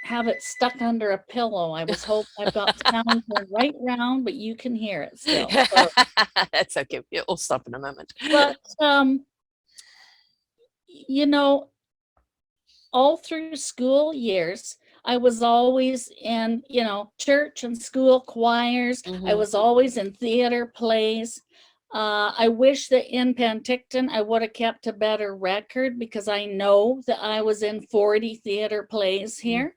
have it stuck under a pillow. I was hoping I've got sound right round, but you can hear it still. So. That's okay. It'll stop in a moment. But you know, all through school years, I was always in, you know, church and school choirs. I was always in theater plays. I wish that in Penticton I would have kept a better record, because I know that I was in 40 theater plays here.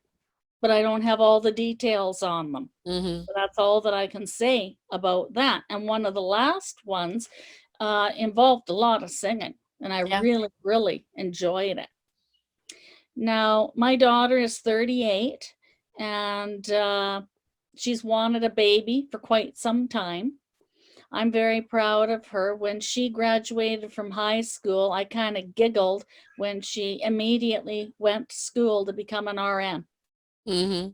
But I don't have all the details on them. So that's all that I can say about that. And one of the last ones involved a lot of singing, and I really, really enjoyed it. Now, my daughter is 38, and she's wanted a baby for quite some time. I'm very proud of her. When she graduated from high school, I kind of giggled when she immediately went to school to become an RN. Mm-hmm.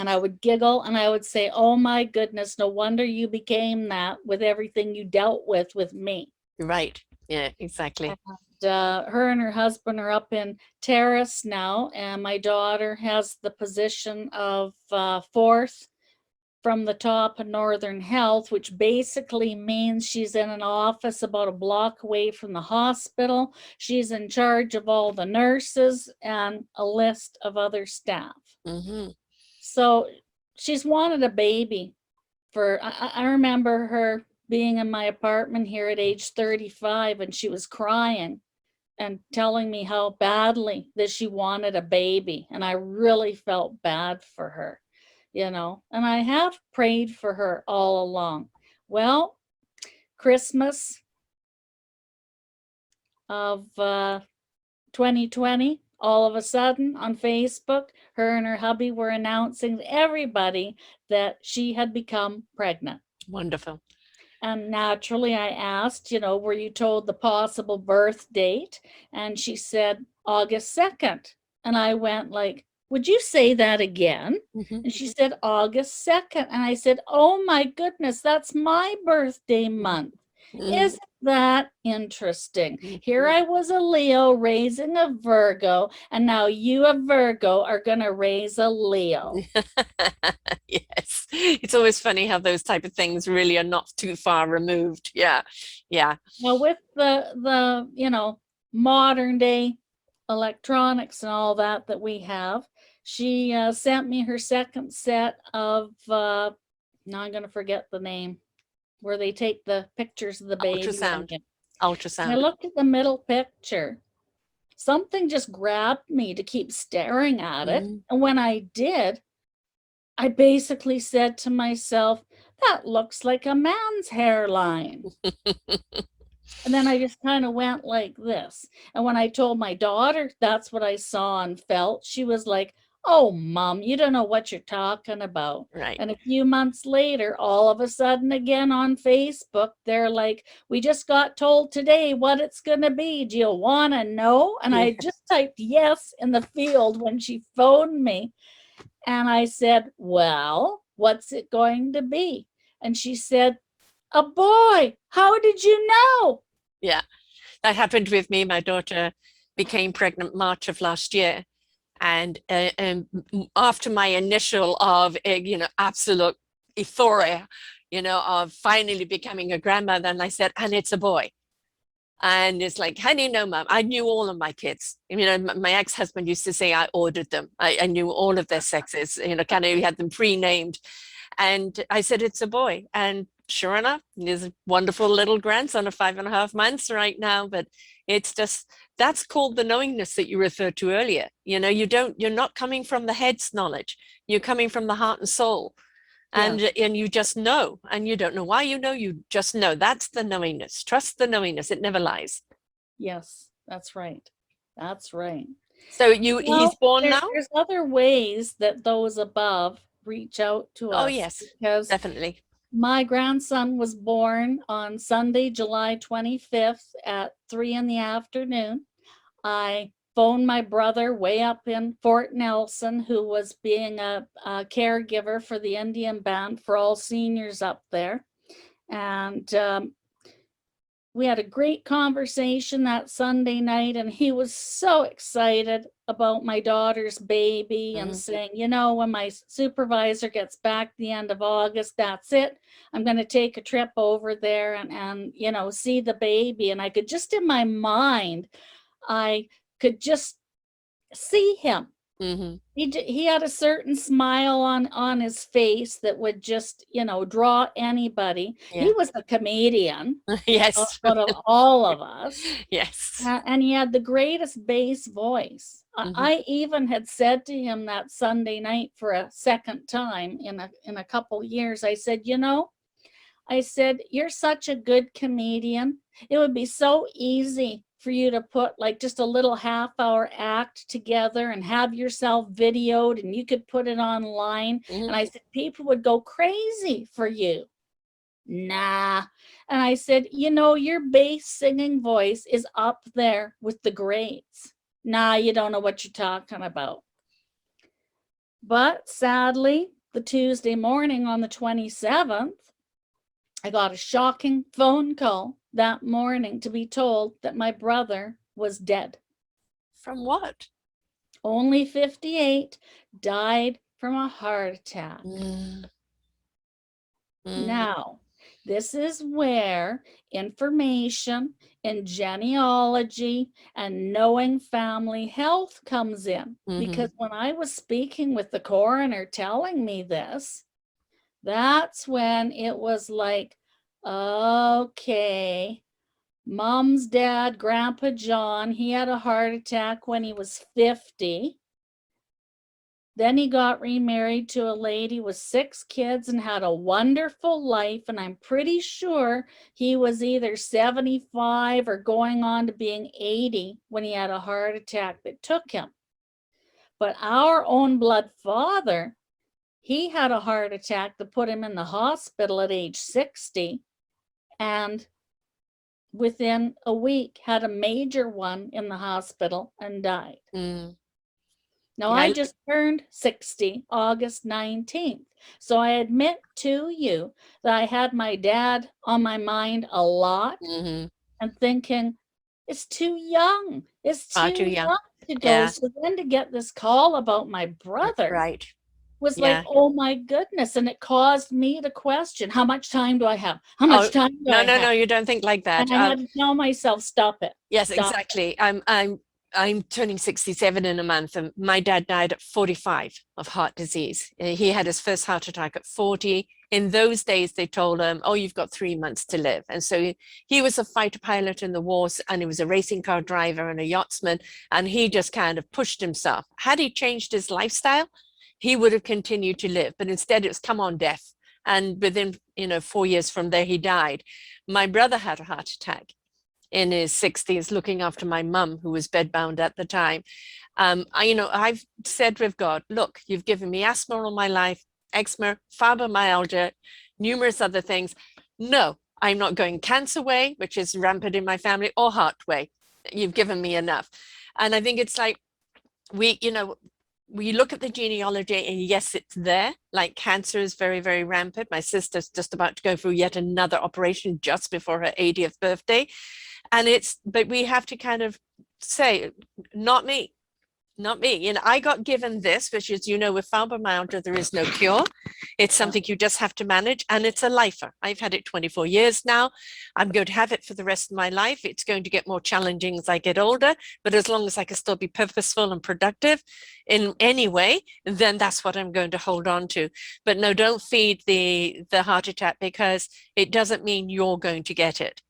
And I would giggle and I would say, oh my goodness, no wonder you became that with everything you dealt with me. Right. Yeah, exactly. And her and her husband are up in Terrace now, and my daughter has the position of fourth from the top of Northern Health, which basically means she's in an office about a block away from the hospital. She's in charge of all the nurses and a list of other staff. Mm-hmm. So she's wanted a baby I remember her being in my apartment here at age 35, and she was crying and telling me how badly that she wanted a baby. And I really felt bad for her, and I have prayed for her all along. Well, Christmas of 2020, all of a sudden on Facebook, her and her hubby were announcing to everybody that she had become pregnant. Wonderful. And naturally, I asked, were you told the possible birth date? And she said August 2nd. And I went like, would you say that again? Mm-hmm. And she said August 2nd. And I said, oh my goodness, that's my birthday month. Mm-hmm. Isn't that interesting? Mm-hmm. Here I was a Leo raising a Virgo, and now you, a Virgo, are going to raise a Leo. Yes. It's always funny how those type of things really are not too far removed. Yeah. Yeah. Now with the modern day electronics and all that we have, she sent me her second set of now I'm going to forget the name, where they take the pictures of the baby. Ultrasound. And Ultrasound. I looked at the middle picture. Something just grabbed me to keep staring at it. Mm-hmm. And when I did, I basically said to myself, that looks like a man's hairline. And then I just kind of went like this. And when I told my daughter that's what I saw and felt, she was like, oh, Mom, you don't know what you're talking about. Right. And a few months later, all of a sudden again on Facebook, they're like, we just got told today what it's going to be. Do you want to know? And I just typed yes in the field when she phoned me. And I said, well, what's it going to be? And she said, a boy. How did you know? Yeah, that happened with me. My daughter became pregnant March of last year. And after my initial of, absolute euphoria, of finally becoming a grandmother, and I said, and it's a boy. And it's like, how do you know, Mom? I knew all of my kids. My ex-husband used to say I ordered them. I knew all of their sexes, kind of had them pre-named. And I said, it's a boy. And sure enough, there's a wonderful little grandson of 5.5 months right now. But it's just, that's called the knowingness that you referred to earlier. You're not coming from the head's knowledge. You're coming from the heart and soul. And you just know, and you don't know why you just know. That's the knowingness. Trust the knowingness. It never lies. Yes, that's right. That's right. So he's born now? There's other ways that those above reach out to us. Oh, yes, because definitely. My grandson was born on Sunday, July 25th at 3 p.m. I phoned my brother way up in Fort Nelson, who was being a caregiver for the Indian band for all seniors up there. And we had a great conversation that Sunday night, and he was so excited about my daughter's baby and saying, when my supervisor gets back the end of August, that's it. I'm going to take a trip over there and see the baby. And I could just in my mind, I could just see him. Mm-hmm. He had a certain smile on his face that would just, draw anybody. Yeah. He was a comedian. Yes. Out of all of us. Yes. And he had the greatest bass voice. Mm-hmm. I even had said to him that Sunday night for a second time in a couple years, I said, you're such a good comedian. It would be so easy for you to put like just a little half-hour act together and have yourself videoed and you could put it online. Mhm. And I said, people would go crazy for you. Nah. And I said, you know, your bass singing voice is up there with the greats. Nah, you don't know what you're talking about. But sadly, the Tuesday morning on the 27th, I got a shocking phone call that morning to be told that my brother was dead. From what? Only 58, died from a heart attack. Mm. Now, this is where information in genealogy and knowing family health comes in. Because when I was speaking with the coroner telling me this, that's when it was like, okay, mom's dad, Grandpa John, he had a heart attack when he was 50. Then he got remarried to a lady with 6 kids and had a wonderful life. And I'm pretty sure he was either 75 or going on to being 80 when he had a heart attack that took him. But our own blood father, he had a heart attack that put him in the hospital at age 60. And within a week had a major one in the hospital and died. Now, I just turned 60 August 19th. So I admit to you that I had my dad on my mind a lot and thinking, it's too young. It's too young to go. Yeah. So then to get this call about my brother was like, oh my goodness. And it caused me to question, how much time do I have? How much time do I have? No, you don't think like that. And I had to tell myself, stop it. Yes, exactly. I'm turning 67 in a month, and my dad died at 45 of heart disease. He had his first heart attack at 40. In those days, they told him, oh, you've got 3 months to live. And so he was a fighter pilot in the wars, and he was a racing car driver and a yachtsman, and he just kind of pushed himself. Had he changed his lifestyle, he would have continued to live, but instead it was come on death. And within 4 years from there, he died. My brother had a heart attack in his 60s, looking after my mum, who was bedbound at the time. I've said with God, look, you've given me asthma all my life, eczema, fibromyalgia, numerous other things. No, I'm not going cancer way, which is rampant in my family, or heart way. You've given me enough. And I think it's like, we look at the genealogy and yes, it's there. Like cancer is very, very rampant. My sister's just about to go through yet another operation just before her 80th birthday. But we have to kind of say, not me. I got given this, which is, with fibromyalgia, there is no cure. It's something you just have to manage, and it's a lifer. I've had it 24 years now. I'm going to have it for the rest of my life. It's going to get more challenging as I get older, but as long as I can still be purposeful and productive in any way, then that's what I'm going to hold on to. But no, don't feed the heart attack, because it doesn't mean you're going to get it.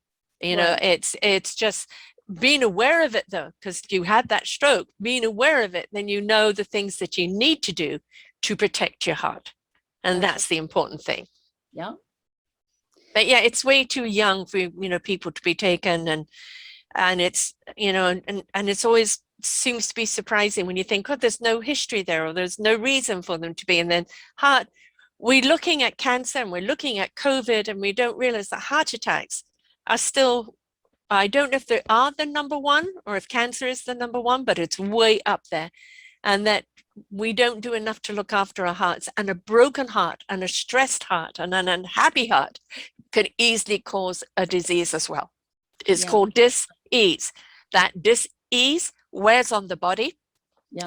It's just being aware of it, though, because you had that stroke. Being aware of it, then you know the things that you need to do to protect your heart, and that's the important thing. Yeah. But yeah, it's way too young for people to be taken, and it's and it's always seems to be surprising when you think, oh, there's no history there, or there's no reason for them to be, and then we're looking at cancer and we're looking at COVID, and we don't realize that heart attacks are still, I don't know if they are the number one or if cancer is the number one, but it's way up there. And that we don't do enough to look after our hearts, and a broken heart and a stressed heart and an unhappy heart can easily cause a disease as well. It's called dis-ease. That dis-ease wears on the body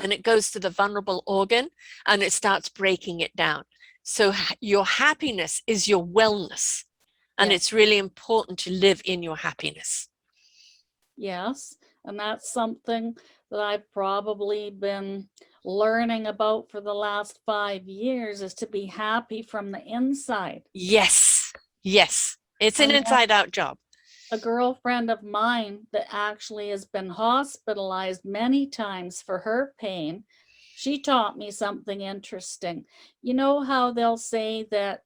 and it goes to the vulnerable organ and it starts breaking it down. So your happiness is your wellness. And it's really important to live in your happiness. Yes. And that's something that I've probably been learning about for the last 5 years, is to be happy from the inside. Yes. Yes. It's an inside out job. A girlfriend of mine that actually has been hospitalized many times for her pain she taught me something interesting. You know how they'll say that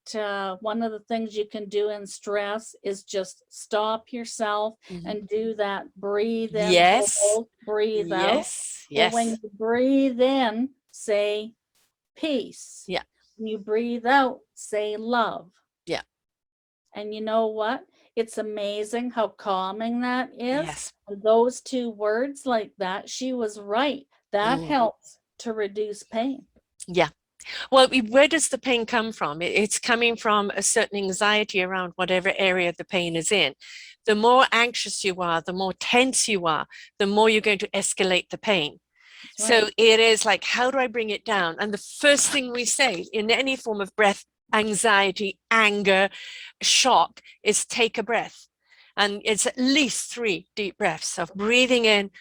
one of the things you can do in stress is just stop yourself and do that breathe in, Yes. hold, breathe out. Yes. Well, when Yes. you breathe in, say peace. Yeah. When you breathe out, say love. Yeah. And you know what? It's amazing how calming that is. Yes. And those two words like that, she was right. That helps to reduce pain. Yeah. Well, where does the pain come from? It's coming from a certain anxiety around whatever area the pain is in. The more anxious you are, the more tense you are, the more you're going to escalate the pain. That's So right. it is like, how do I bring it down? And the first thing we say in any form of breath, anxiety, anger, shock, is take a breath. And it's at least 3 deep breaths of breathing in,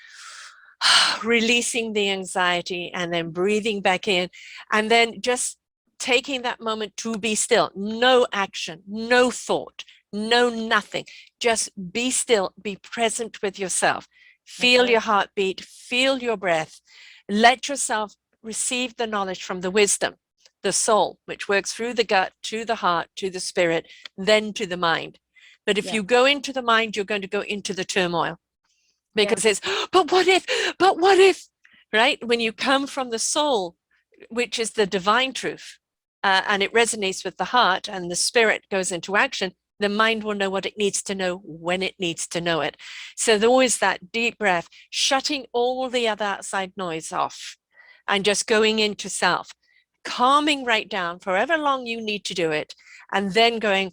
releasing the anxiety, and then breathing back in, and then just taking that moment to be still. No action, no thought, no nothing. Just be still, be present with yourself. Feel your heartbeat, feel your breath. Let yourself receive the knowledge from the wisdom, the soul, which works through the gut to the heart, to the spirit, then to the mind. But if you go into the mind, you're going to go into the turmoil. Because it's, but what if, right? When you come from the soul, which is the divine truth, and it resonates with the heart and the spirit goes into action, the mind will know what it needs to know when it needs to know it. So there always that deep breath, shutting all the other outside noise off and just going into self, calming right down for however long you need to do it, and then going,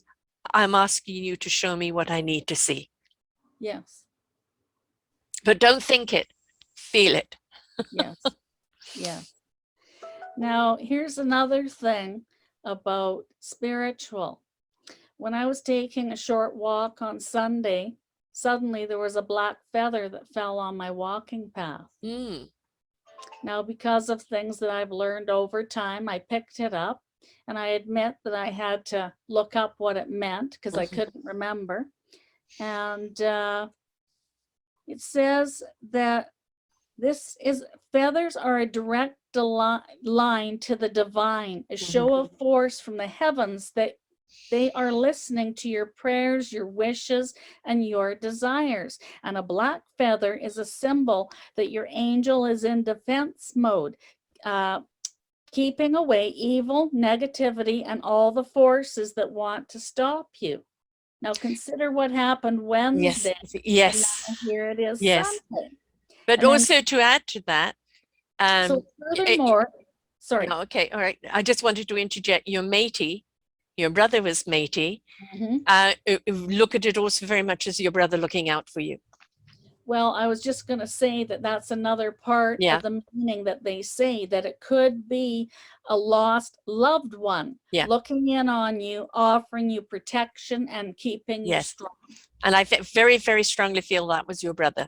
I'm asking you to show me what I need to see. Yes. But don't think it, feel it. Yes. Yes. Now, here's another thing about spiritual. When I was taking a short walk on Sunday, suddenly there was a black feather that fell on my walking path. Now, because of things that I've learned over time, I picked it up, and I admit that I had to look up what it meant because I couldn't remember. And it says that feathers are a direct line to the divine, a show of force from the heavens that they are listening to your prayers, your wishes, and your desires. And a black feather is a symbol that your angel is in defense mode, keeping away evil, negativity, and all the forces that want to stop you. Now consider what happened Wednesday. Yes. And now here it is Sunday. But and also to add to that, so furthermore, sorry. Okay, all right. I just wanted to interject. Your matey, your brother was matey. Look at it also very much as your brother looking out for you. Well, I was just going to say that that's another part of the meaning that they say, that it could be a lost loved one looking in on you, offering you protection and keeping you strong. And I very, very strongly feel that was your brother.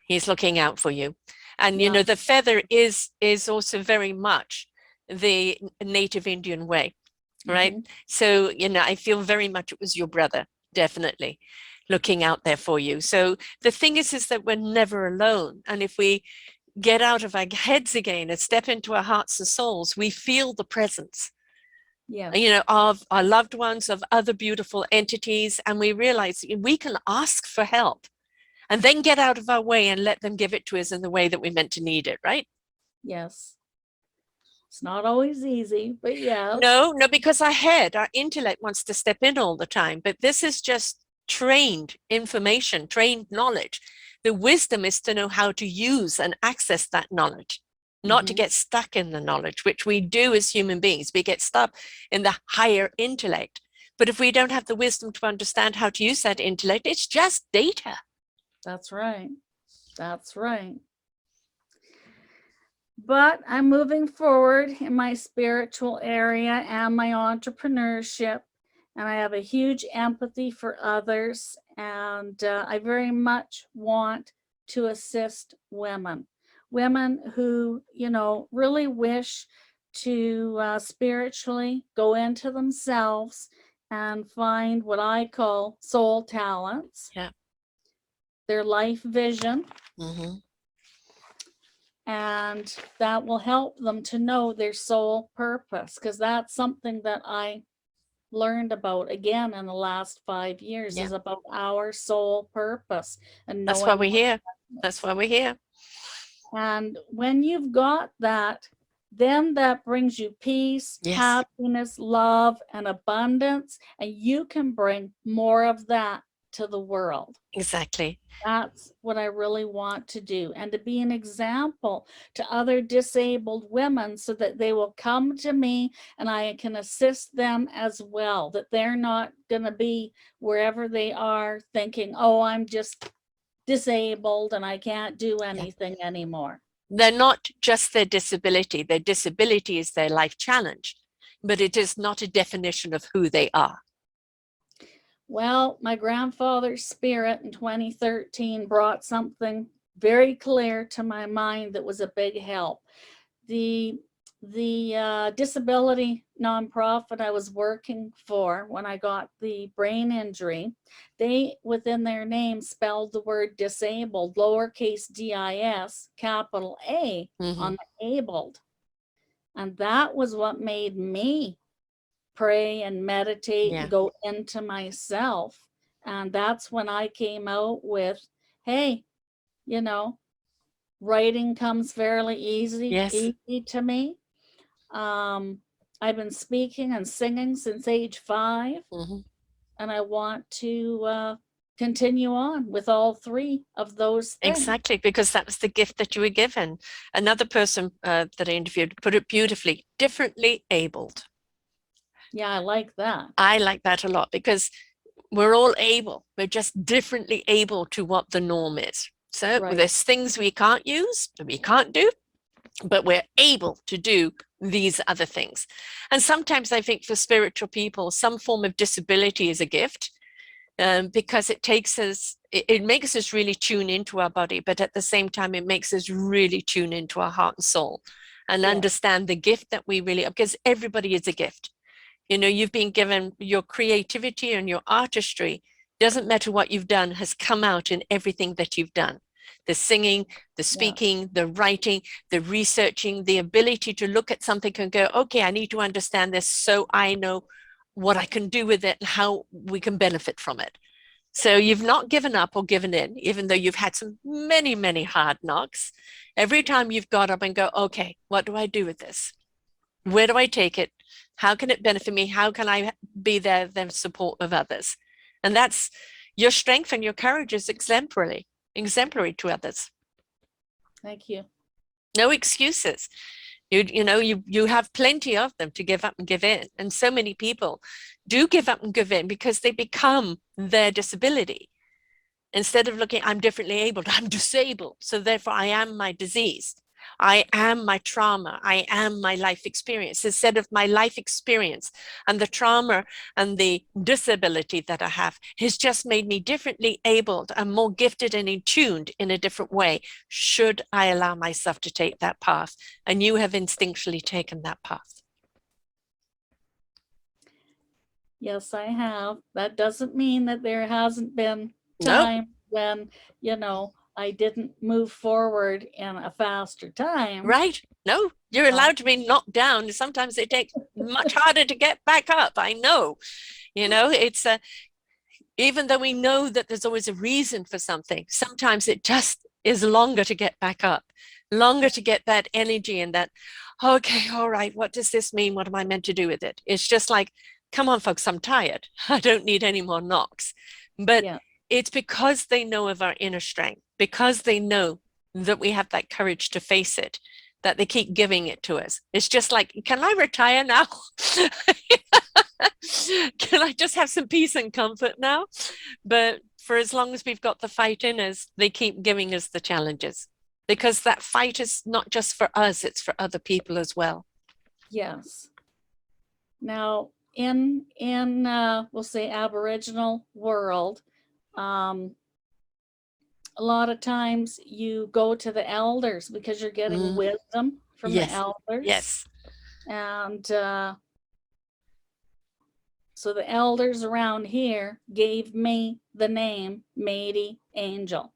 He's looking out for you. And, you know, the feather is also very much the native Indian way, right? So, you know, I feel very much it was your brother, definitely looking out there for you. So the thing is that we're never alone. And if we get out of our heads again and step into our hearts and souls, we feel the presence, you know, of our loved ones, of other beautiful entities. And we realize we can ask for help and then get out of our way and let them give it to us in the way that we meant to need it, right? Yes. It's not always easy, but yeah. No, because our head, our intellect wants to step in all the time, but this is just trained information, trained knowledge. The wisdom is to know how to use and access that knowledge, not to get stuck in the knowledge, which we do as human beings. We get stuck in the higher intellect. But if we don't have the wisdom to understand how to use that intellect, it's just data. That's right. That's right. But I'm moving forward in my spiritual area and my entrepreneurship, and I have a huge empathy for others, and I very much want to assist women who, you know, really wish to spiritually go into themselves and find what I call soul talents, their life vision, And that will help them to know their soul purpose, because that's something that I learned about again in the last 5 years, Yeah. is about our soul purpose and That's why knowing we're what here. that That's is. why we're here. And when you've got that, then that brings you peace, Yes. happiness, love, and abundance, and you can bring more of that to the world. Exactly. That's what I really want to do, and to be an example to other disabled women so that they will come to me and I can assist them as well, that they're not going to be wherever they are thinking, oh, I'm just disabled and I can't do anything anymore. They're not just their disability. Their disability is their life challenge, but it is not a definition of who they are. Well, my grandfather's spirit in 2013 brought something very clear to my mind that was a big help. The disability nonprofit I was working for when I got the brain injury, they within their name spelled the word disabled, lowercase dis, capital A on the abled. And that was what made me pray and meditate and go into myself. And that's when I came out with, hey, you know, writing comes fairly easy to me. I've been speaking and singing since age 5, and I want to continue on with all 3 of those things. Exactly, because that was the gift that you were given. Another person that I interviewed put it beautifully: differently abled. Yeah, I like that. I like that a lot, because we're all able. We're just differently able to what the norm is. So there's things we can't use, we can't do, but we're able to do these other things. And sometimes I think for spiritual people, some form of disability is a gift, because it takes us, it makes us really tune into our body, but at the same time, it makes us really tune into our heart and soul and understand the gift that we really, because everybody is a gift. You know, you've been given your creativity and your artistry. Doesn't matter what you've done, has come out in everything that you've done. The singing, the speaking, the writing, the researching, the ability to look at something and go, okay, I need to understand this so I know what I can do with it and how we can benefit from it. So you've not given up or given in, even though you've had some many, many hard knocks. Every time you've got up and go, okay, what do I do with this? Where do I take it? How can it benefit me? How can I be there in support of others? And that's your strength, and your courage is exemplary to others. Thank you. No excuses. You have plenty of them to give up and give in. And so many people do give up and give in because they become their disability. Instead of looking, I'm differently abled, I'm disabled, so therefore I am my disease. I am my trauma. I am my life experience. Instead of my life experience and the trauma and the disability that I have has just made me differently abled and more gifted and in tuned in a different way. Should I allow myself to take that path? And you have instinctually taken that path. Yes, I have. That doesn't mean that there hasn't been time when, I didn't move forward in a faster time. Right. No, you're allowed to be knocked down. Sometimes it takes much harder to get back up. I know, it's even though we know that there's always a reason for something, sometimes it just is longer to get back up, longer to get that energy and that, okay, all right, what does this mean? What am I meant to do with it? It's just like, come on, folks, I'm tired. I don't need any more knocks. But it's because they know of our inner strength, because they know that we have that courage to face it, that they keep giving it to us. It's just like, can I retire now? Can I just have some peace and comfort now? But for as long as we've got the fight in us, they keep giving us the challenges, because that fight is not just for us, it's for other people as well. Yes. Now, in we'll say Aboriginal world, a lot of times you go to the elders because you're getting wisdom from the elders. Yes. And so the elders around here gave me the name Métis Angel.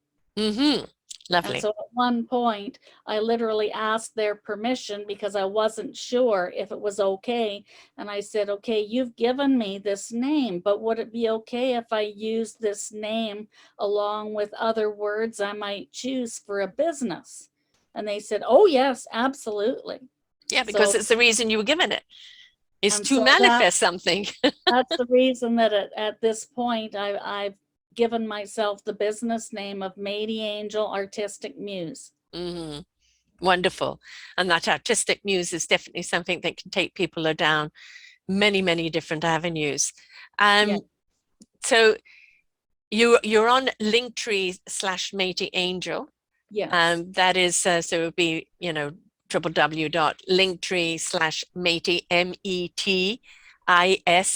And Lovely. so at one point, I literally asked their permission because I wasn't sure if it was okay. And I said, okay, you've given me this name, but would it be okay if I use this name along with other words I might choose for a business? And they said, oh, yes, absolutely. Yeah, because So, it's the reason you were given it, is and to so that manifest something. that's the reason that at this point I've given myself the business name of Mady Angel Artistic Muse. Hmm. Wonderful. And that artistic muse is definitely something that can take people down many, many different avenues. Yeah. So you're on Linktree/Matey Angel. Yes. That is, so it would be, www.linktree/Matey,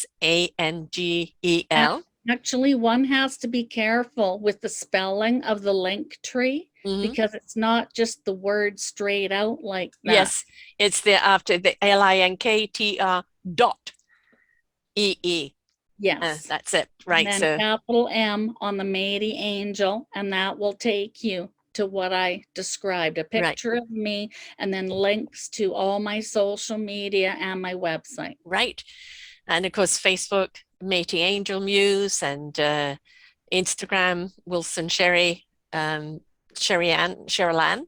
METISANGEL. Actually, one has to be careful with the spelling of the link tree Mm-hmm. because it's not just the word straight out like that. Yes, it's the after the LINKTR dot EE. Yes. That's it, And right? then So capital M on the Mady Angel, and that will take you to what I described, a right, picture of me, and then links to all my social media and my website. right, and of course Facebook, Matey Angel Muse, and Instagram Wilson Sherry, Cheryl Ann.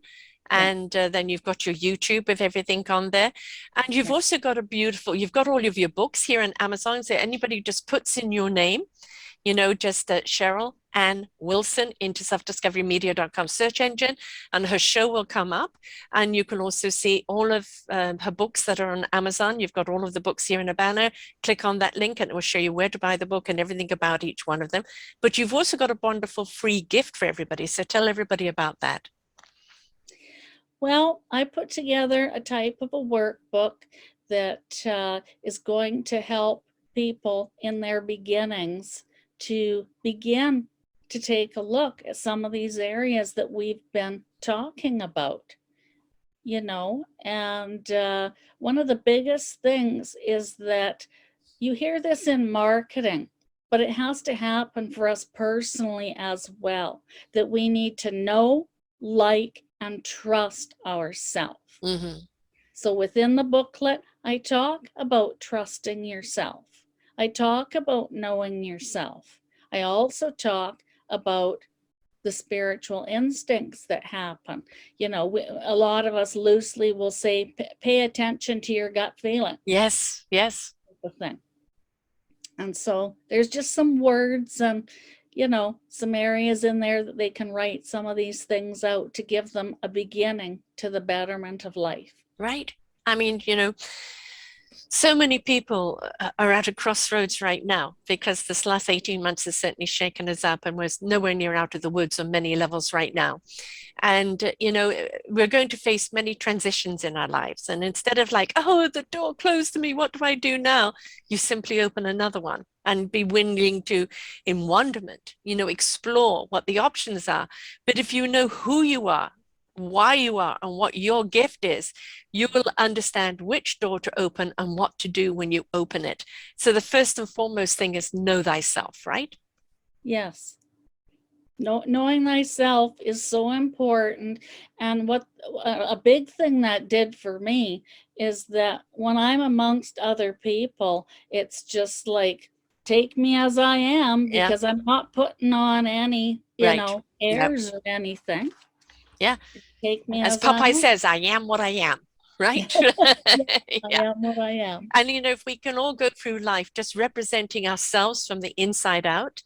Yeah. And then you've got your YouTube with everything on there. And you've Yeah. also got you've got all of your books here on Amazon. So anybody just puts in your name, just Cheryl Ann Wilson into selfdiscoverymedia.com search engine, and her show will come up. And you can also see all of her books that are on Amazon. You've got all of the books here in a banner. Click on that link and it will show you where to buy the book and everything about each one of them. But you've also got a wonderful free gift for everybody. So tell everybody about that. Well, I put together a type of a workbook that is going to help people in their beginnings to begin to take a look at some of these areas that we've been talking about, and one of the biggest things is that you hear this in marketing, but it has to happen for us personally as well, that we need to know, like, and trust ourselves. Mm-hmm. So within the booklet, I talk about trusting yourself. I talk about knowing yourself. I also talk about the spiritual instincts that happen. A lot of us loosely will say, pay attention to your gut feeling. Yes, yes. The thing. And so there's just some words and, some areas in there that they can write some of these things out to give them a beginning to the betterment of life. Right. I mean, so many people are at a crossroads right now because this last 18 months has certainly shaken us up and we're nowhere near out of the woods on many levels right now. And, we're going to face many transitions in our lives. And instead of like, oh, the door closed to me, what do I do now? You simply open another one and be willing to, in wonderment, explore what the options are. But if you know who you are, why you are, and what your gift is, you will understand which door to open and what to do when you open it. So the first and foremost thing is know thyself, right? Yes. Knowing thyself is so important. And what a big thing that did for me is that when I'm amongst other people, it's just like, take me as I am, because I'm not putting on any, Right. airs or anything. Yeah. Take me As as I Popeye am. says, I am what I am, right? I am what I am. And, if we can all go through life just representing ourselves from the inside out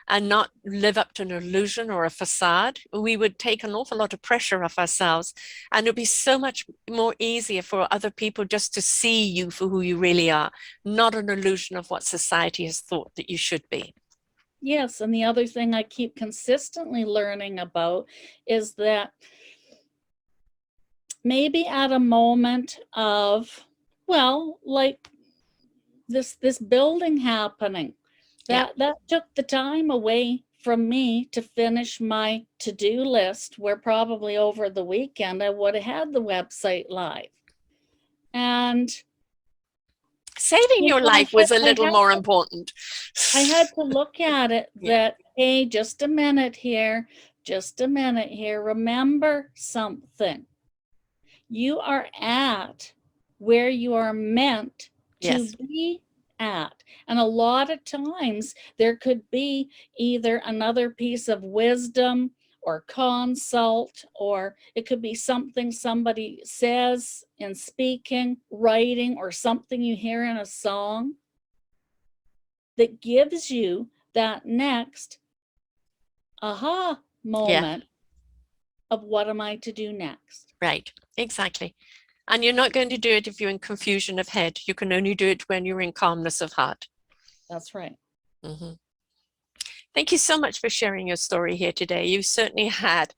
and not live up to an illusion or a facade, we would take an awful lot of pressure off ourselves. And it would be so much more easier for other people just to see you for who you really are, not an illusion of what society has thought that you should be. Yes. And the other thing I keep consistently learning about is that maybe at a moment of, well, like this building happening, that took the time away from me to finish my to-do list, where probably over the weekend I would have had the website live. And Saving your life was a little more important. I had to look at it Yeah. that, hey, just a minute here. Remember something. You are at where you are meant to Yes. be at. And a lot of times there could be either another piece of wisdom or consult, or it could be something somebody says in speaking, writing, or something you hear in a song that gives you that next aha moment of what am I to do next? Right. Exactly. And you're not going to do it if you're in confusion of head. You can only do it when you're in calmness of heart. That's right. Mm-hmm. Thank you so much for sharing your story here today. You certainly had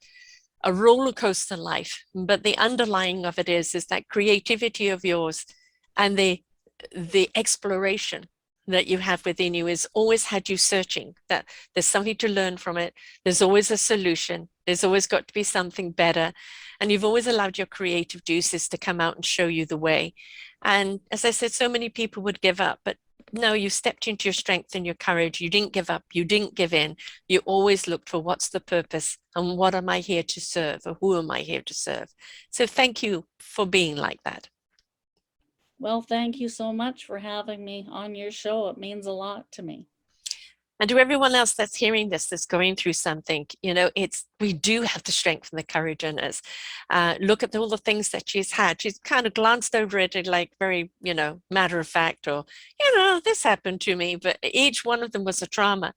a roller coaster life, but the underlying of it is that creativity of yours and the exploration that you have within you has always had you searching, that there's something to learn from it. There's always a solution. There's always got to be something better. And you've always allowed your creative juices to come out and show you the way. And as I said, so many people would give up, but no, you stepped into your strength and your courage. You didn't give up. You didn't give in. You always looked for what's the purpose and what am I here to serve, or who am I here to serve? So thank you for being like that. Well, thank you so much for having me on your show. It means a lot to me. And to everyone else that's hearing this, that's going through something, we do have the strength and the courage in us. Look at all the things that she's had. She's kind of glanced over it like very, matter of fact, or, this happened to me. But each one of them was a trauma.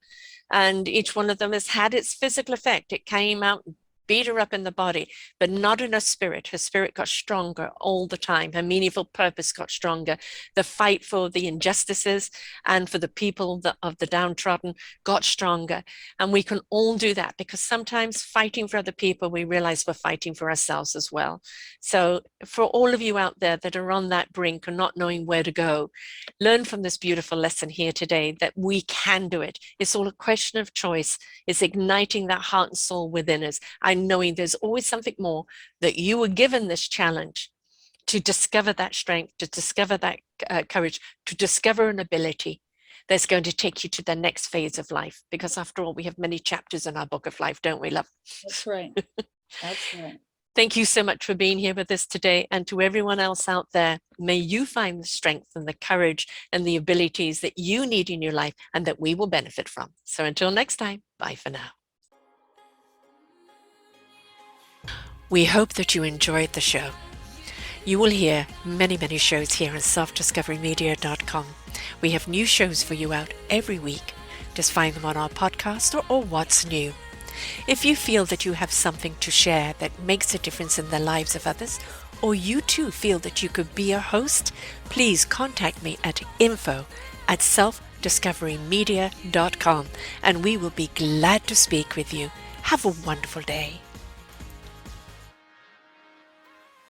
And each one of them has had its physical effect. It came out, beat her up in the body, but not in her spirit. Her spirit got stronger all the time. Her meaningful purpose got stronger. The fight for the injustices and for the people of the downtrodden got stronger. And we can all do that, because sometimes fighting for other people, we realize we're fighting for ourselves as well. So for all of you out there that are on that brink and not knowing where to go, learn from this beautiful lesson here today that we can do it. It's all a question of choice. It's igniting that heart and soul within us. Knowing there's always something more, that you were given this challenge to discover that strength, to discover that courage, to discover an ability that's going to take you to the next phase of life. Because after all, we have many chapters in our book of life, don't we, love? That's right. That's right. Thank you so much for being here with us today. And to everyone else out there, may you find the strength and the courage and the abilities that you need in your life and that we will benefit from. So until next time, bye for now. We hope that you enjoyed the show. You will hear many, many shows here on selfdiscoverymedia.com. We have new shows for you out every week. Just find them on our podcast or What's New. If you feel that you have something to share that makes a difference in the lives of others, or you too feel that you could be a host, please contact me at info@selfdiscoverymedia.com and we will be glad to speak with you. Have a wonderful day.